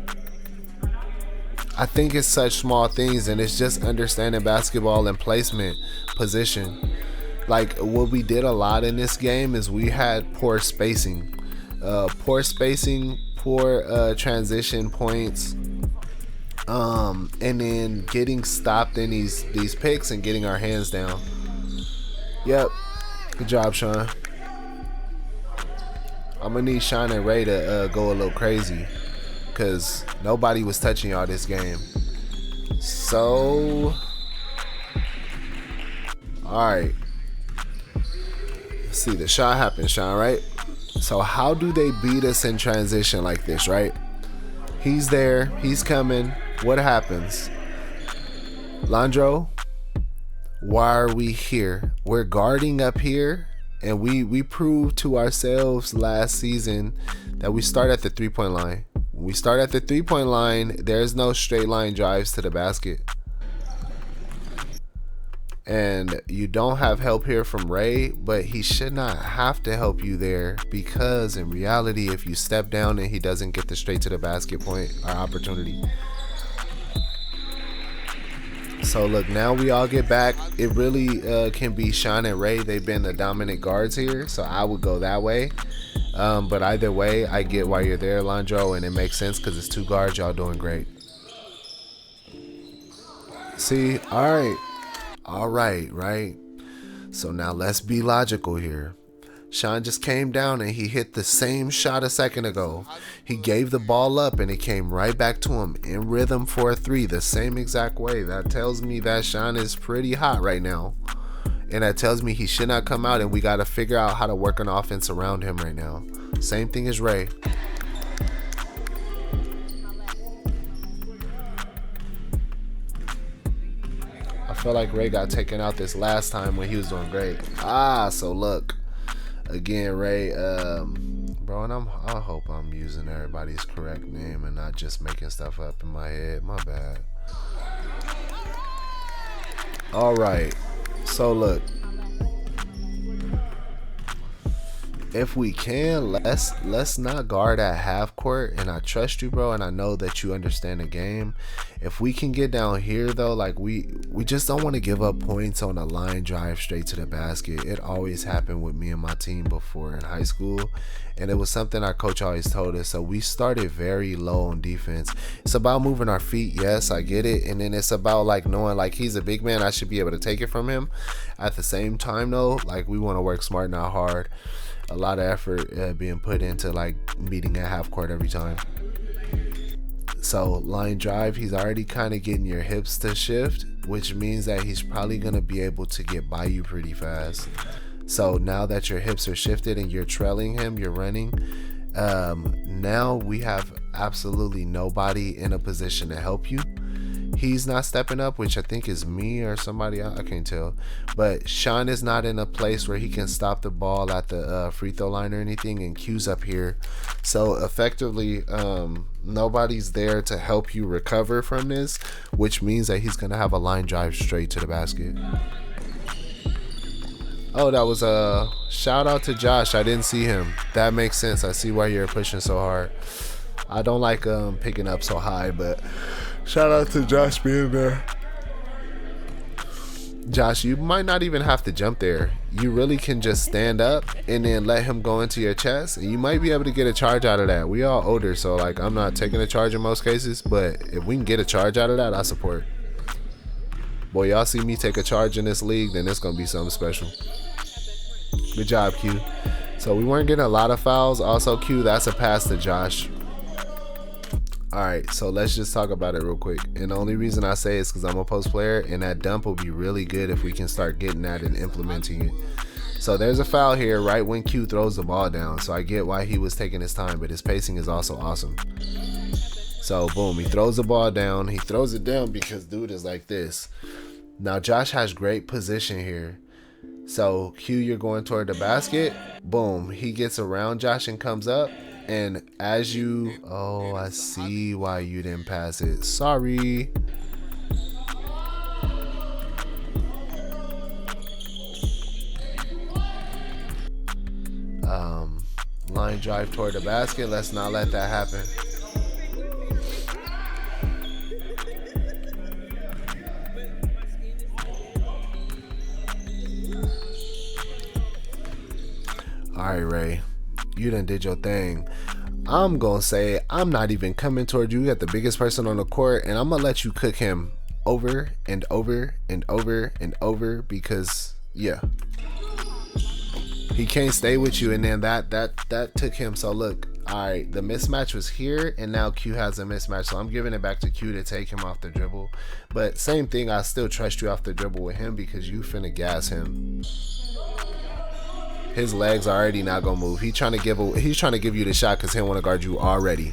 A: I think it's such small things, and it's just understanding basketball and placement, position. Like what we did a lot in this game is we had poor spacing, poor transition points, and then getting stopped in these picks and getting our hands down. Yep, good job, Sean. I'm gonna need Sean and Ray to go a little crazy. because nobody was touching y'all this game. So, all right. Let's see, the shot happened, Sean, right? So how do they beat us in transition like this, right? He's there, he's coming. What happens? Landro, why are we here? We're guarding up here, and we proved to ourselves last season that we start at the 3-point line. When we start at the 3-point line, there's no straight line drives to the basket. And you don't have help here from Ray, but he should not have to help you there, because in reality, if you step down and he doesn't get the straight to the basket point or opportunity. So look, now we all get back. It really can be Sean and Ray. They've been the dominant guards here, so I would go that way. But either way, I get why you're there, Landro, and it makes sense because it's 2 guards. Y'all doing great. See, all right, right? So now let's be logical here. Sean just came down and he hit the same shot a second ago. He gave the ball up and it came right back to him in rhythm for a 3, the same exact way. That tells me that Sean is pretty hot right now. And that tells me he should not come out, and we got to figure out how to work an offense around him right now. Same thing as Ray. I feel like Ray got taken out this last time when he was doing great. So look. Again, Ray, bro, and I hope I'm using everybody's correct name and not just making stuff up in my head. My bad. All right. So look, if we can, let's not guard at half court. And I trust you, bro, and I know that you understand the game. If we can get down here though, like we just don't want to give up points on a line drive straight to the basket. It always happened with me and my team before in high school, and it was something our coach always told us. So we started very low on defense. It's about moving our feet, yes, I get it, and then it's about like knowing like he's a big man, I should be able to take it from him. At the same time though, like we want to work smart, not hard. A lot of effort being put into like meeting at half court every time. So line drive, he's already kind of getting your hips to shift, which means that he's probably going to be able to get by you pretty fast. So now that your hips are shifted and you're trailing him, you're running, now we have absolutely nobody in a position to help you. He's not stepping up, which I think is me or somebody else, I can't tell. But Sean is not in a place where he can stop the ball at the free throw line or anything, and Q's up here. So effectively, nobody's there to help you recover from this, which means that he's going to have a line drive straight to the basket. Oh, that was a shout out to Josh. I didn't see him. That makes sense. I see why you're pushing so hard. I don't like picking up so high, but shout out to Josh being there. Josh, you might not even have to jump there. You really can just stand up and then let him go into your chest, and you might be able to get a charge out of that. We all older, so like I'm not taking a charge in most cases, but if we can get a charge out of that, I support. Boy, y'all see me take a charge in this league, then it's gonna be something special. Good job, Q. So we weren't getting a lot of fouls. Also, Q, that's a pass to Josh. Alright, so let's just talk about it real quick. And the only reason I say it is because I'm a post player, and that dump will be really good if we can start getting that and implementing it. So there's a foul here right when Q throws the ball down. So I get why he was taking his time, but his pacing is also awesome. So boom, he throws the ball down. He throws it down because dude is like this. Now Josh has great position here. So Q, you're going toward the basket. Boom, he gets around Josh and comes up. And as you, oh, I see why you didn't pass it. Sorry. Line drive toward the basket. Let's not let that happen. All right, Ray. You done did your thing. I'm gonna say I'm not even coming toward you. You got the biggest person on the court, and I'm gonna let you cook him over and over and over and over because yeah, he can't stay with you. And then that took him. So look, All right, the mismatch was here, and now Q has a mismatch, so I'm giving it back to Q to take him off the dribble. But same thing, I still trust you off the dribble with him because you finna gas him. His legs are already not gonna move. He's trying to give you the shot because he don't want to guard you already.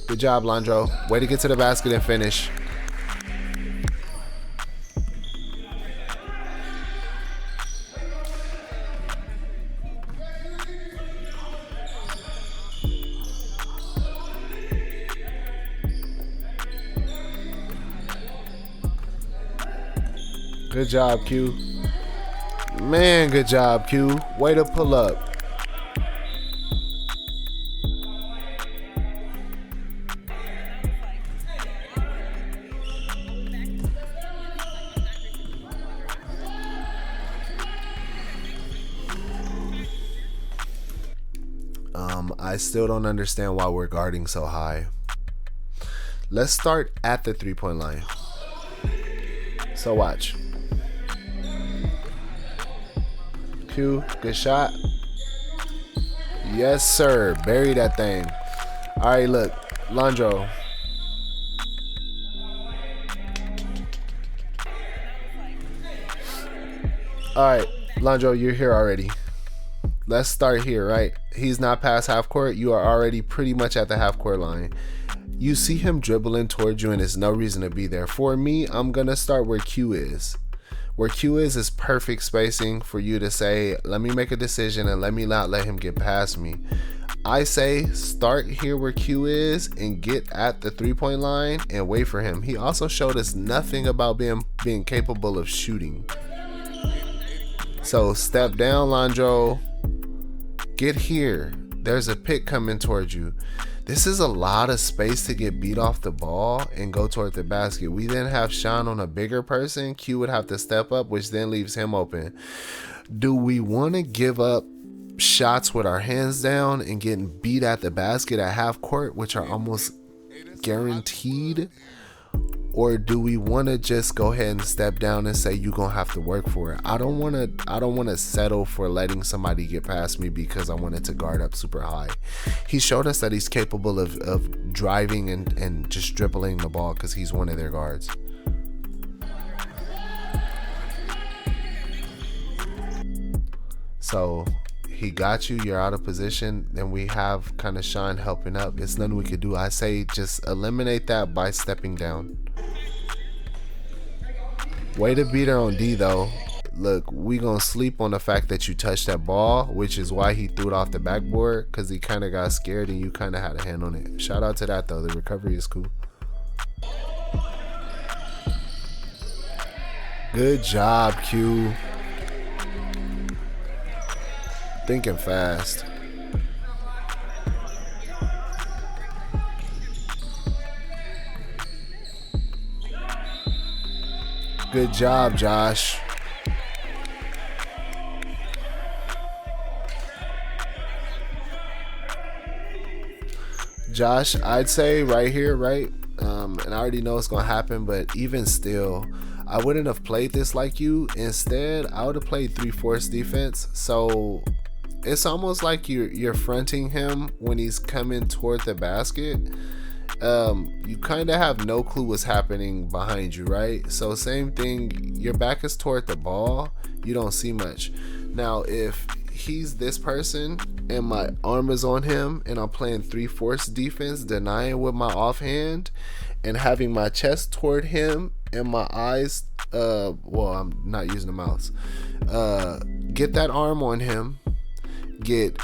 A: Good job, Landro. Way to get to the basket and finish. Good job, Q. Man, good job, Q. Way to pull up. I still don't understand why we're guarding so high. Let's start at the three-point line. So watch. Q, good shot. Yes, sir. Bury that thing. All right, look. Landro. All right, Landro, you're here already. Let's start here, right? He's not past half court. You are already pretty much at the half court line. You see him dribbling towards you, and there's no reason to be there. For me, I'm going to start where Q is. Where Q is perfect spacing for you to say, let me make a decision and let me not let him get past me. I say start here where Q is and get at the three-point line and wait for him. He also showed us nothing about being capable of shooting. So step down, Landro. Get here. There's a pick coming towards you. This is a lot of space to get beat off the ball and go toward the basket. We then have Sean on a bigger person. Q would have to step up, which then leaves him open. Do we want to give up shots with our hands down and getting beat at the basket at half court, which are almost guaranteed? Or do we want to just go ahead and step down and say you're going to have to work for it? I don't want to settle for letting somebody get past me because I wanted to guard up super high. He showed us that he's capable of driving and just dribbling the ball because he's one of their guards. So he got you, you're out of position, then we have kind of Sean helping up. It's nothing we could do. I say just eliminate that by stepping down. Way to beat her on D though. Look, we gonna sleep on the fact that you touched that ball, which is why he threw it off the backboard, because he kind of got scared and you kind of had a hand on it. Shout out to that though. The recovery is cool. Good job, Q. Thinking fast. Good job, Josh. Josh, I'd say right here, right? And I already know it's gonna happen, but even still, I wouldn't have played this like you. Instead, I would have played 3/4 defense. So it's almost like you're fronting him when he's coming toward the basket. You kind of have no clue what's happening behind you, right? So same thing, your back is toward the ball, you don't see much. Now if he's this person and my arm is on him and I'm playing 3/4 defense, denying with my offhand and having my chest toward him and my eyes, well, I'm not using the mouse, get that arm on him, get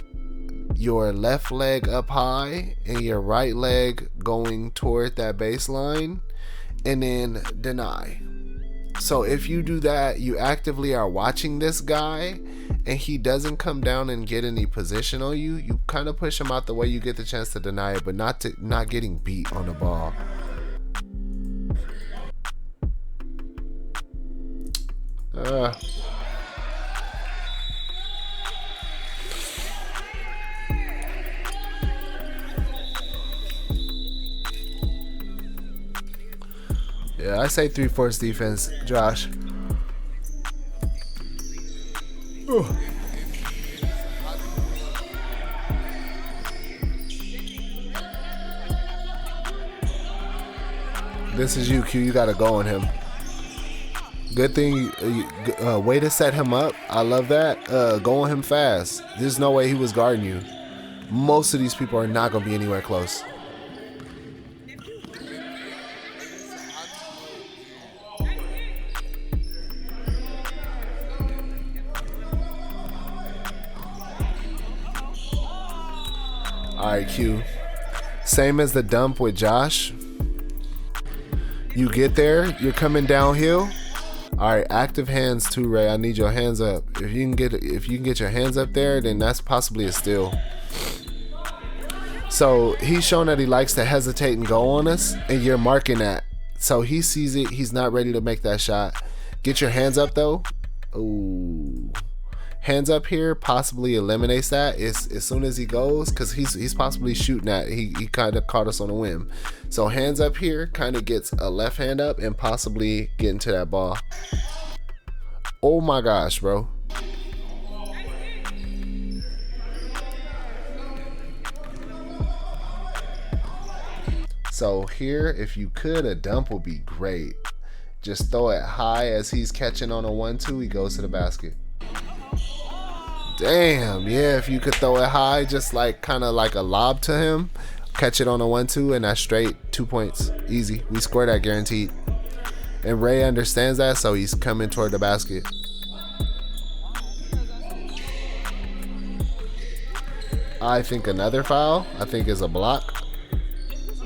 A: your left leg up high and your right leg going toward that baseline, and then deny. So if you do that, you actively are watching this guy and he doesn't come down and get any position on you, you kind of push him out the way, you get the chance to deny it, but not getting beat on the ball. Yeah, I say 3/4 defense, Josh. This is you, Q. You gotta go on him. Good thing. Way to set him up. I love that. Go on him fast. There's no way he was guarding you. Most of these people are not gonna be anywhere close. Alright, Q. Same as the dump with Josh. You get there, you're coming downhill. Alright, active hands too, Ray. I need your hands up. If you can get your hands up there, then that's possibly a steal. So he's showing that he likes to hesitate and go on us, and you're marking that. So he sees it, he's not ready to make that shot. Get your hands up though. Ooh. Hands up here possibly eliminates that as soon as he goes, because he's possibly shooting at. He kind of caught us on a whim. So hands up here kind of gets a left hand up and possibly getting to that ball. Oh my gosh, bro. So here, if you could, a dump would be great. Just throw it high as he's catching on a 1-2. He goes to the basket. Damn, yeah, if you could throw it high, just like kind of like a lob to him, catch it on a 1-2, and that's straight 2 points. Easy. We score that guaranteed. And Ray understands that, so he's coming toward the basket. I think another foul, I think is a block.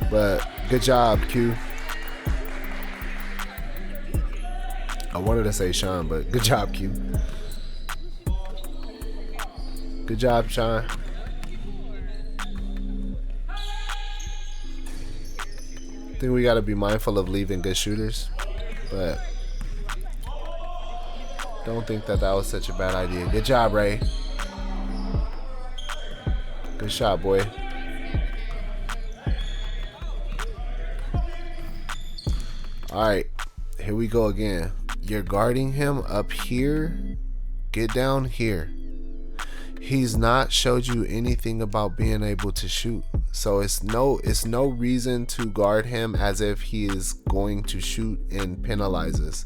A: But good job, Q. I wanted to say Sean, but good job, Q. Good job, Sean. I think we got to be mindful of leaving good shooters, but don't think that was such a bad idea. Good job, Ray. Good shot, boy. All right, here we go again. You're guarding him up here. Get down here. He's not showed you anything about being able to shoot, so it's no reason to guard him as if he is going to shoot and penalize us.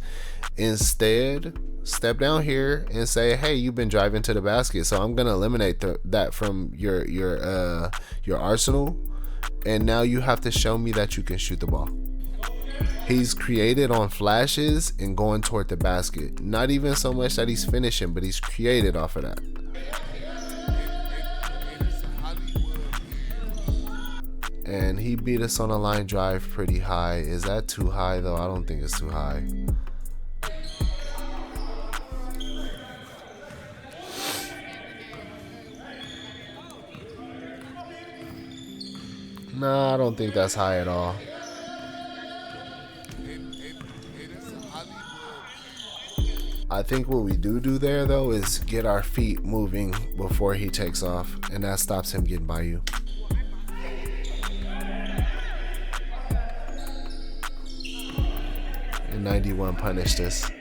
A: Instead, step down here and say, hey, you've been driving to the basket, so I'm gonna eliminate that from your arsenal, and now you have to show me that you can shoot the ball. He's created on flashes and going toward the basket. Not even so much that he's finishing, but he's created off of that. And he beat us on a line drive pretty high. Is that too high though? I don't think it's too high. Nah, I don't think that's high at all. I think what we do there though is get our feet moving before he takes off, and that stops him getting by you. And 91 punished us.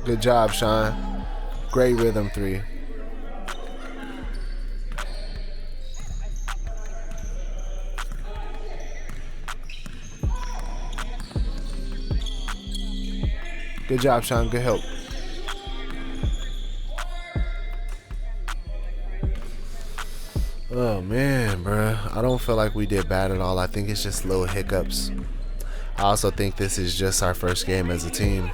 A: Good job, Sean. Great rhythm three. Good job, Sean. Good help. Oh, man, bruh. I don't feel like we did bad at all. I think it's just little hiccups. I also think this is just our first game as a team.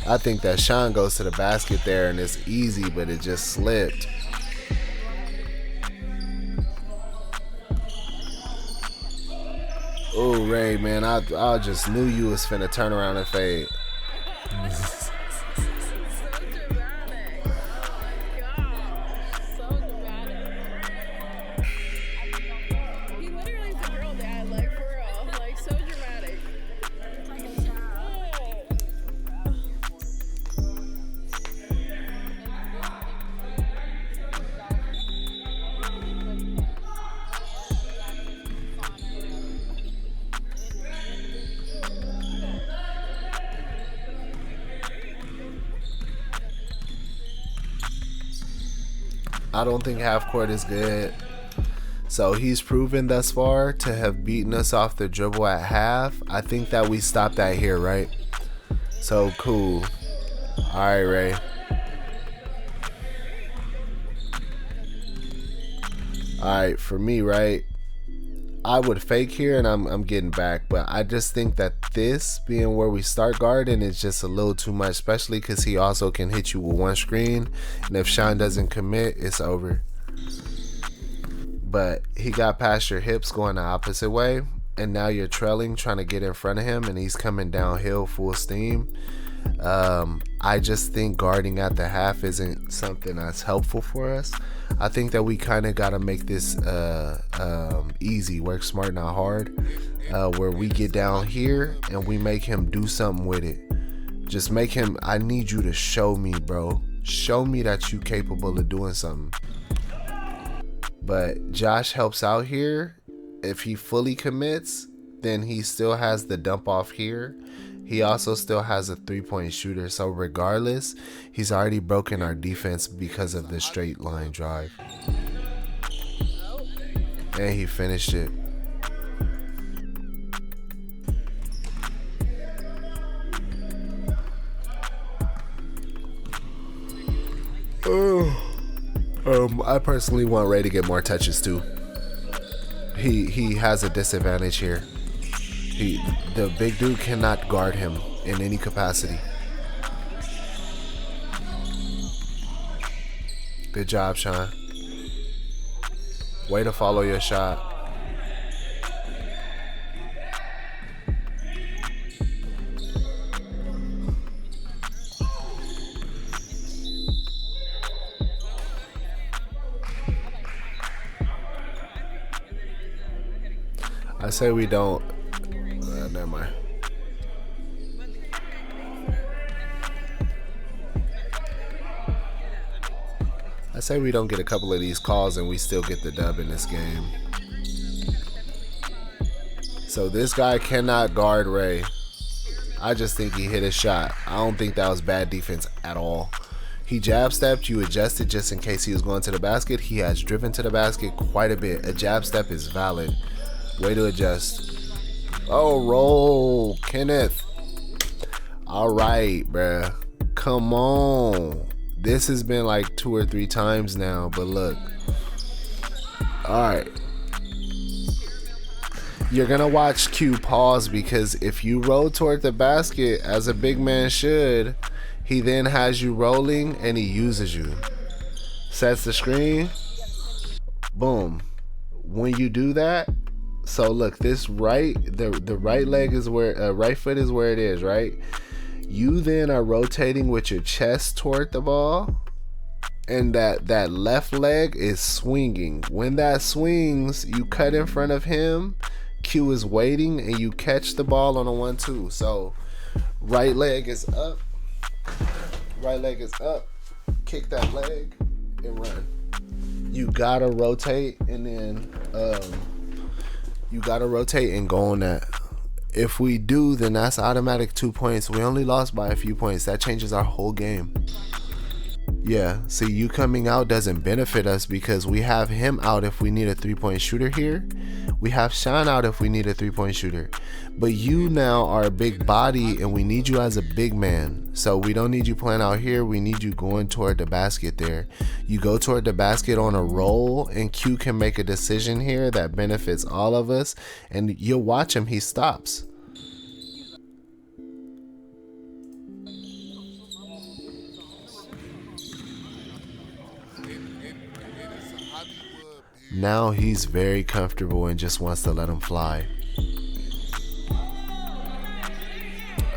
A: I think that Sean goes to the basket there, and it's easy, but it just slipped. Oh, Ray, man, I just knew you was finna turn around and fade. I don't think half court is good. So he's proven thus far to have beaten us off the dribble at half. I think that we stopped that here, right? So cool. All right, Ray. All right, for me, right? I would fake here and I'm getting back, but I just think that this being where we start guarding is just a little too much, especially because he also can hit you with one screen, and if Sean doesn't commit, it's over. But he got past your hips going the opposite way, and now you're trailing, trying to get in front of him, and he's coming downhill full steam. I just think guarding at the half isn't something that's helpful for us. I think that we kind of got to make this easy, work smart, not hard, where we get down here and we make him do something with it. Just make him, I need you to show me, bro. Show me that you capable of doing something. But Josh helps out here. If he fully commits, then he still has the dump off here. He also still has a 3-point shooter. So regardless, he's already broken our defense because of the straight line drive. And he finished it. I personally want Ray to get more touches too. He has a disadvantage here. The big dude cannot guard him in any capacity. Good job, Sean. Way to follow your shot. I say we don't. Never mind. I say we don't get a couple of these calls and we still get the dub in this game. So this guy cannot guard Ray. I just think he hit his shot. I don't think that was bad defense at all. He jab stepped, you adjusted just in case he was going to the basket. He has driven to the basket quite a bit. A jab step is valid. Way to adjust. Oh, roll, Kenneth. All right, bruh. Come on. This has been like 2 or 3 times now, but look. All right. You're going to watch Q pause, because if you roll toward the basket, as a big man should, he then has you rolling and he uses you. Sets the screen. Boom. When you do that, so look, this the right leg is where, right foot is where it is, right? You then are rotating with your chest toward the ball, and that left leg is swinging. When that swings, you cut in front of him. Q is waiting, and you catch the ball on a 1-2. So right leg is up. Right leg is up. Kick that leg and run. You gotta rotate, and then you gotta rotate and go on that. If we do, then that's automatic 2 points. We only lost by a few points. That changes our whole game. Yeah, see, you coming out doesn't benefit us because we have him out if we need a 3-point shooter here. We have Sean out if we need a 3-point shooter. But you now are a big body and we need you as a big man. So we don't need you playing out here. We need you going toward the basket there. You go toward the basket on a roll, and Q can make a decision here that benefits all of us. And you'll watch him, he stops. Now he's very comfortable and just wants to let him fly.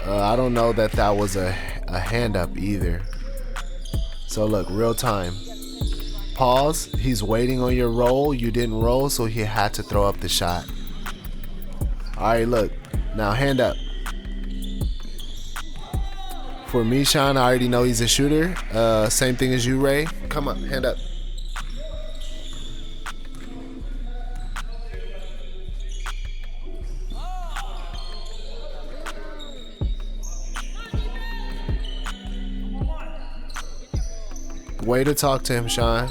A: I don't know that was a hand up either. So look, real time. Pause. He's waiting on your roll. You didn't roll, so he had to throw up the shot. All right, look. Now hand up. For me, Sean, I already know he's a shooter. Same thing as you, Ray. Come up, hand up. Way to talk to him, Sean.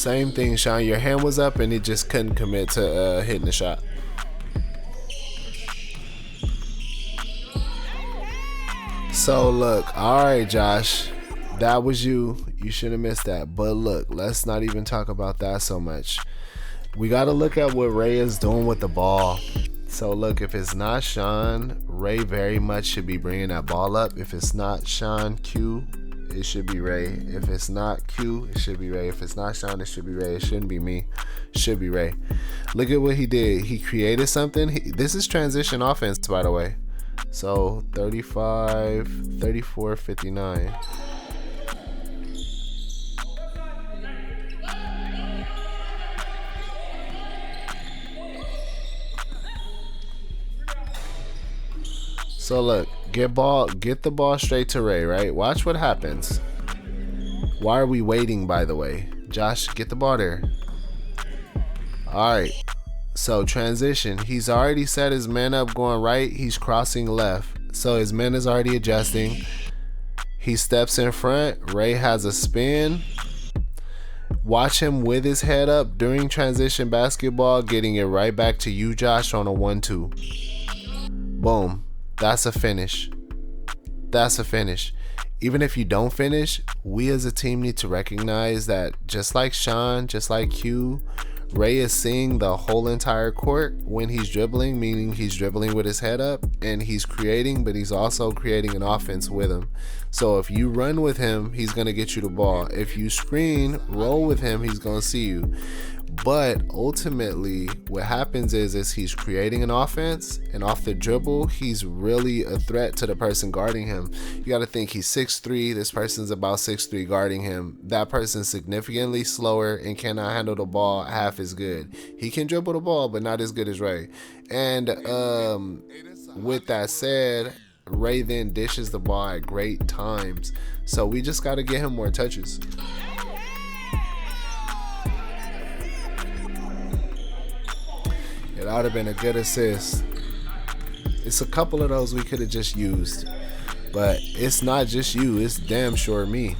A: Same thing, Sean. Your hand was up and it just couldn't commit to hitting the shot. So look, all right, Josh, that was you. You should have missed that. But look, let's not even talk about that so much. We got to look at what Ray is doing with the ball. So look, if it's not Sean, Ray very much should be bringing that ball up. If it's not Sean Q, it should be Ray. If it's not Q, it should be Ray. If it's not Sean, it should be Ray. It shouldn't be me. It should be Ray. Look at what he did. He created something. This is transition offense, by the way. So 35, 34, 59. So look, get the ball straight to Ray, right? Watch what happens. Why are we waiting, by the way? Josh, get the ball there. All right. So transition, he's already set his man up going right. He's crossing left. So his man is already adjusting. He steps in front. Ray has a spin. Watch him with his head up during transition basketball, getting it right back to you, Josh, on a 1-2. Boom. That's a finish. That's a finish. Even if you don't finish, we as a team need to recognize that just like Sean, just like Q, Ray is seeing the whole entire court when he's dribbling, meaning he's dribbling with his head up and he's creating, but he's also creating an offense with him. So if you run with him, he's going to get you the ball. If you screen, roll with him, he's going to see you. But ultimately, what happens is he's creating an offense, and off the dribble, he's really a threat to the person guarding him. You got to think he's 6'3". This person's about 6'3" guarding him. That person's significantly slower and cannot handle the ball half as good. He can dribble the ball, but not as good as Ray. And with that said, Ray then dishes the ball at great times. So we just got to get him more touches. That would have been a good assist. It's a couple of those we could have just used. But it's not just you. It's damn sure me.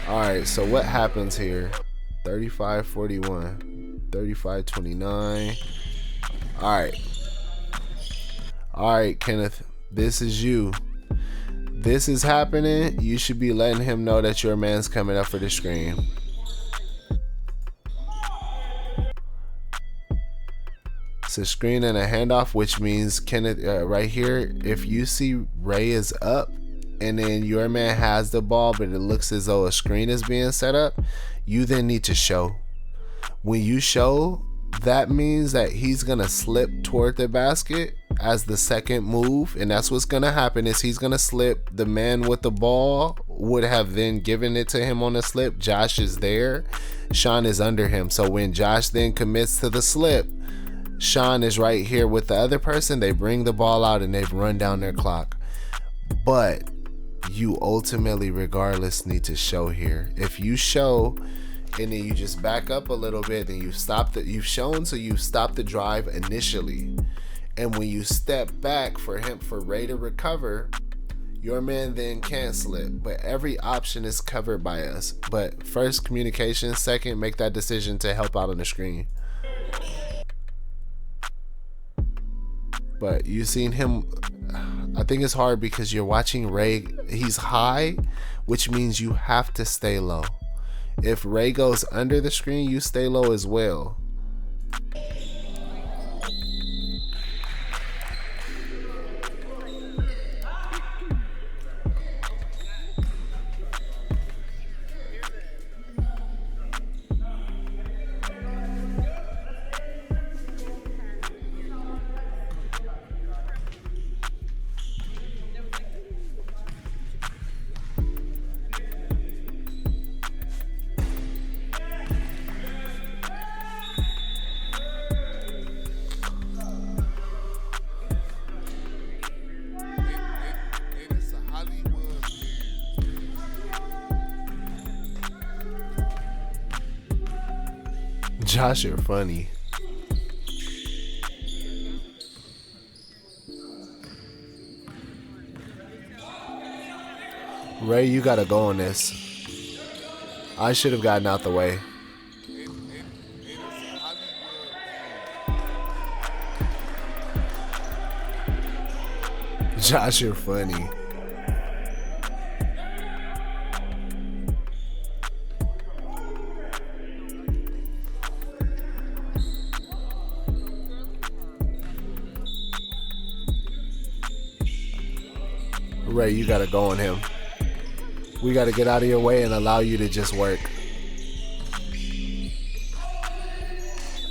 A: Alright, so what happens here? 35-41. 35-29. Alright. Alright, Kenneth. This is you. This is happening. You should be letting him know that your man's coming up for the screen. It's a screen and a handoff, which means Kenneth right here, if you see Ray is up and then your man has the ball, but it looks as though a screen is being set up, you then need to show. When you show, that means that he's going to slip toward the basket as the second move, and that's what's going to happen is he's going to slip. The man with the ball would have then given it to him on the slip. Josh is there. Sean is under him. So when Josh then commits to the slip, Sean is right here with the other person. They bring the ball out and they've run down their clock. But you ultimately, regardless, need to show here. If you show and then you just back up a little bit, then you've shown, so you stop the drive initially. And when you step back for Ray to recover, your man then can't slip. But every option is covered by us. But first, communication. Second, make that decision to help out on the screen. But you seen him. I think it's hard because you're watching Ray. He's high, which means you have to stay low. If Ray goes under the screen, you stay low as well. Josh, you're funny. Ray, you gotta go on this. I should have gotten out the way. Josh, you're funny. Ray, you gotta go on him. We gotta get out of your way and allow you to just work.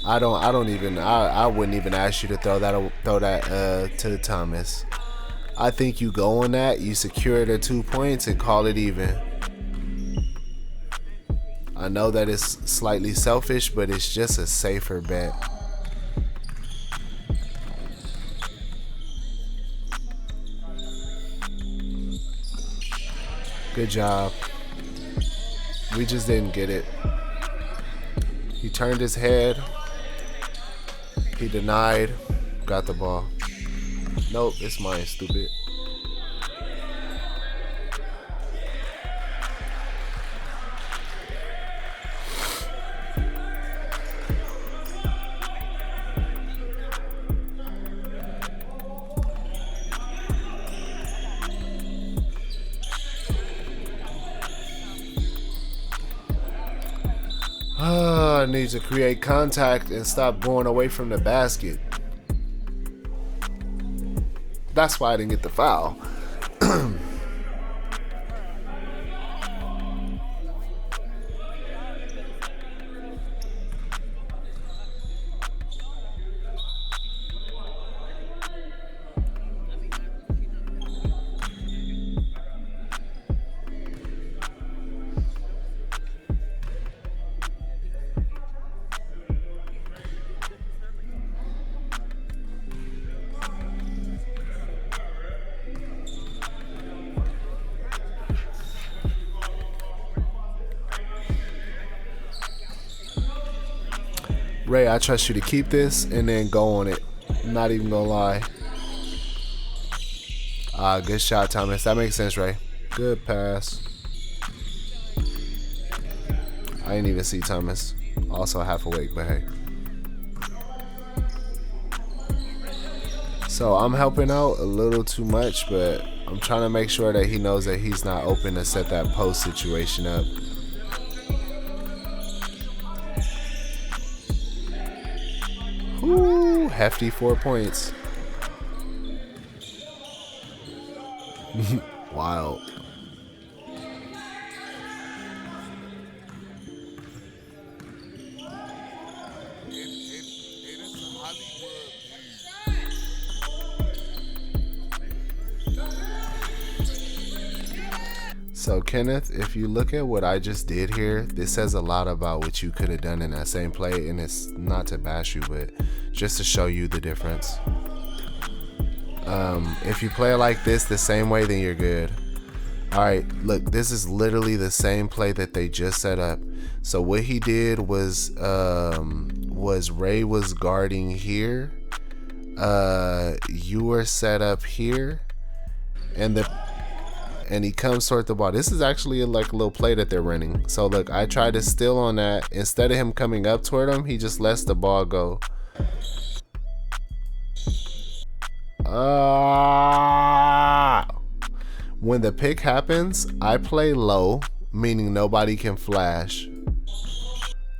A: I wouldn't even ask you to throw that to Thomas. I think you go on that, you secure the 2 points and call it even. I know that it's slightly selfish, but it's just a safer bet. Good job. We just didn't get it. He turned his head. He denied. Got the ball. Nope, it's mine, stupid. I need to create contact and stop going away from the basket. That's why I didn't get the foul. Ray, I trust you to keep this and then go on it. I'm not even gonna lie. Good shot, Thomas. That makes sense, Ray. Good pass. I didn't even see Thomas. Also half awake, but hey. So I'm helping out a little too much, but I'm trying to make sure that he knows that he's not open to set that post situation up. Ooh, hefty 4 points. Wild. So Kenneth, if you look at what I just did here, this says a lot about what you could have done in that same play, and it's not to bash you, but just to show you the difference. If you play it like this the same way, then you're good. Alright, look, this is literally the same play that they just set up. So what he did was Ray was guarding here, you were set up here, and he comes toward the ball. This is actually like a little play that they're running. So look, I tried to steal on that. Instead of him coming up toward him, he just lets the ball go. When the pick happens, I play low, meaning nobody can flash.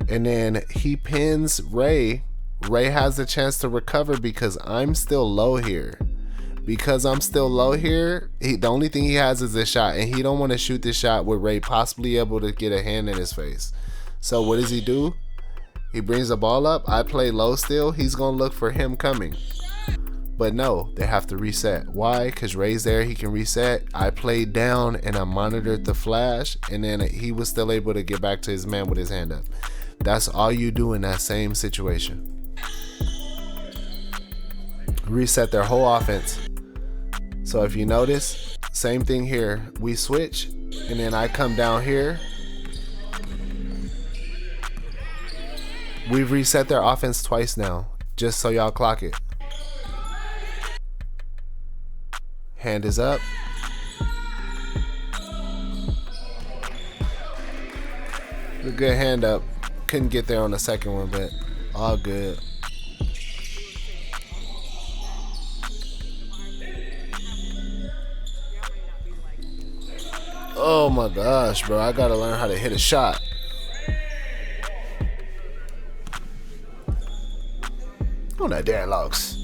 A: And then he pins Ray. Ray has a chance to recover because I'm still low here. Because I'm still low here, the only thing he has is this shot, and he don't want to shoot this shot with Ray possibly able to get a hand in his face. So what does he do? He brings the ball up. I play low still. He's going to look for him coming. But no, they have to reset. Why? Because Ray's there. He can reset. I played down, and I monitored the flash, and then he was still able to get back to his man with his hand up. That's all you do in that same situation. Reset their whole offense. So if you notice, same thing here. We switch, and then I come down here. We've reset their offense twice now, just so y'all clock it. Hand is up. A good hand up. Couldn't get there on the second one, but all good. Oh my gosh, bro. I gotta learn how to hit a shot. On that damn logs.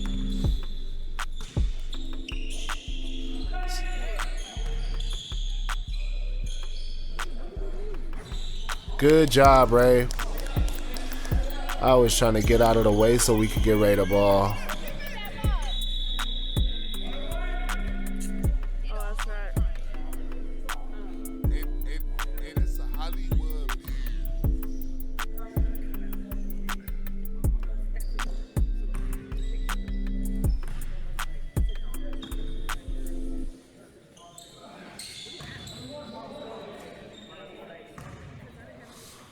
A: Good job, Ray. I was trying to get out of the way so we could get ready to ball.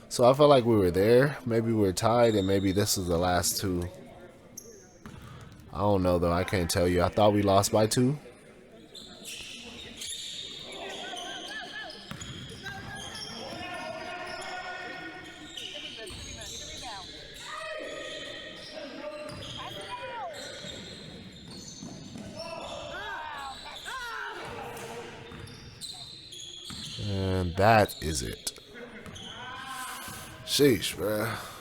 A: So I felt like we were there. Maybe we were tied, and maybe this is the last two. I don't know, though. I can't tell you. I thought we lost by 2. And that is it. Sheesh, bruh.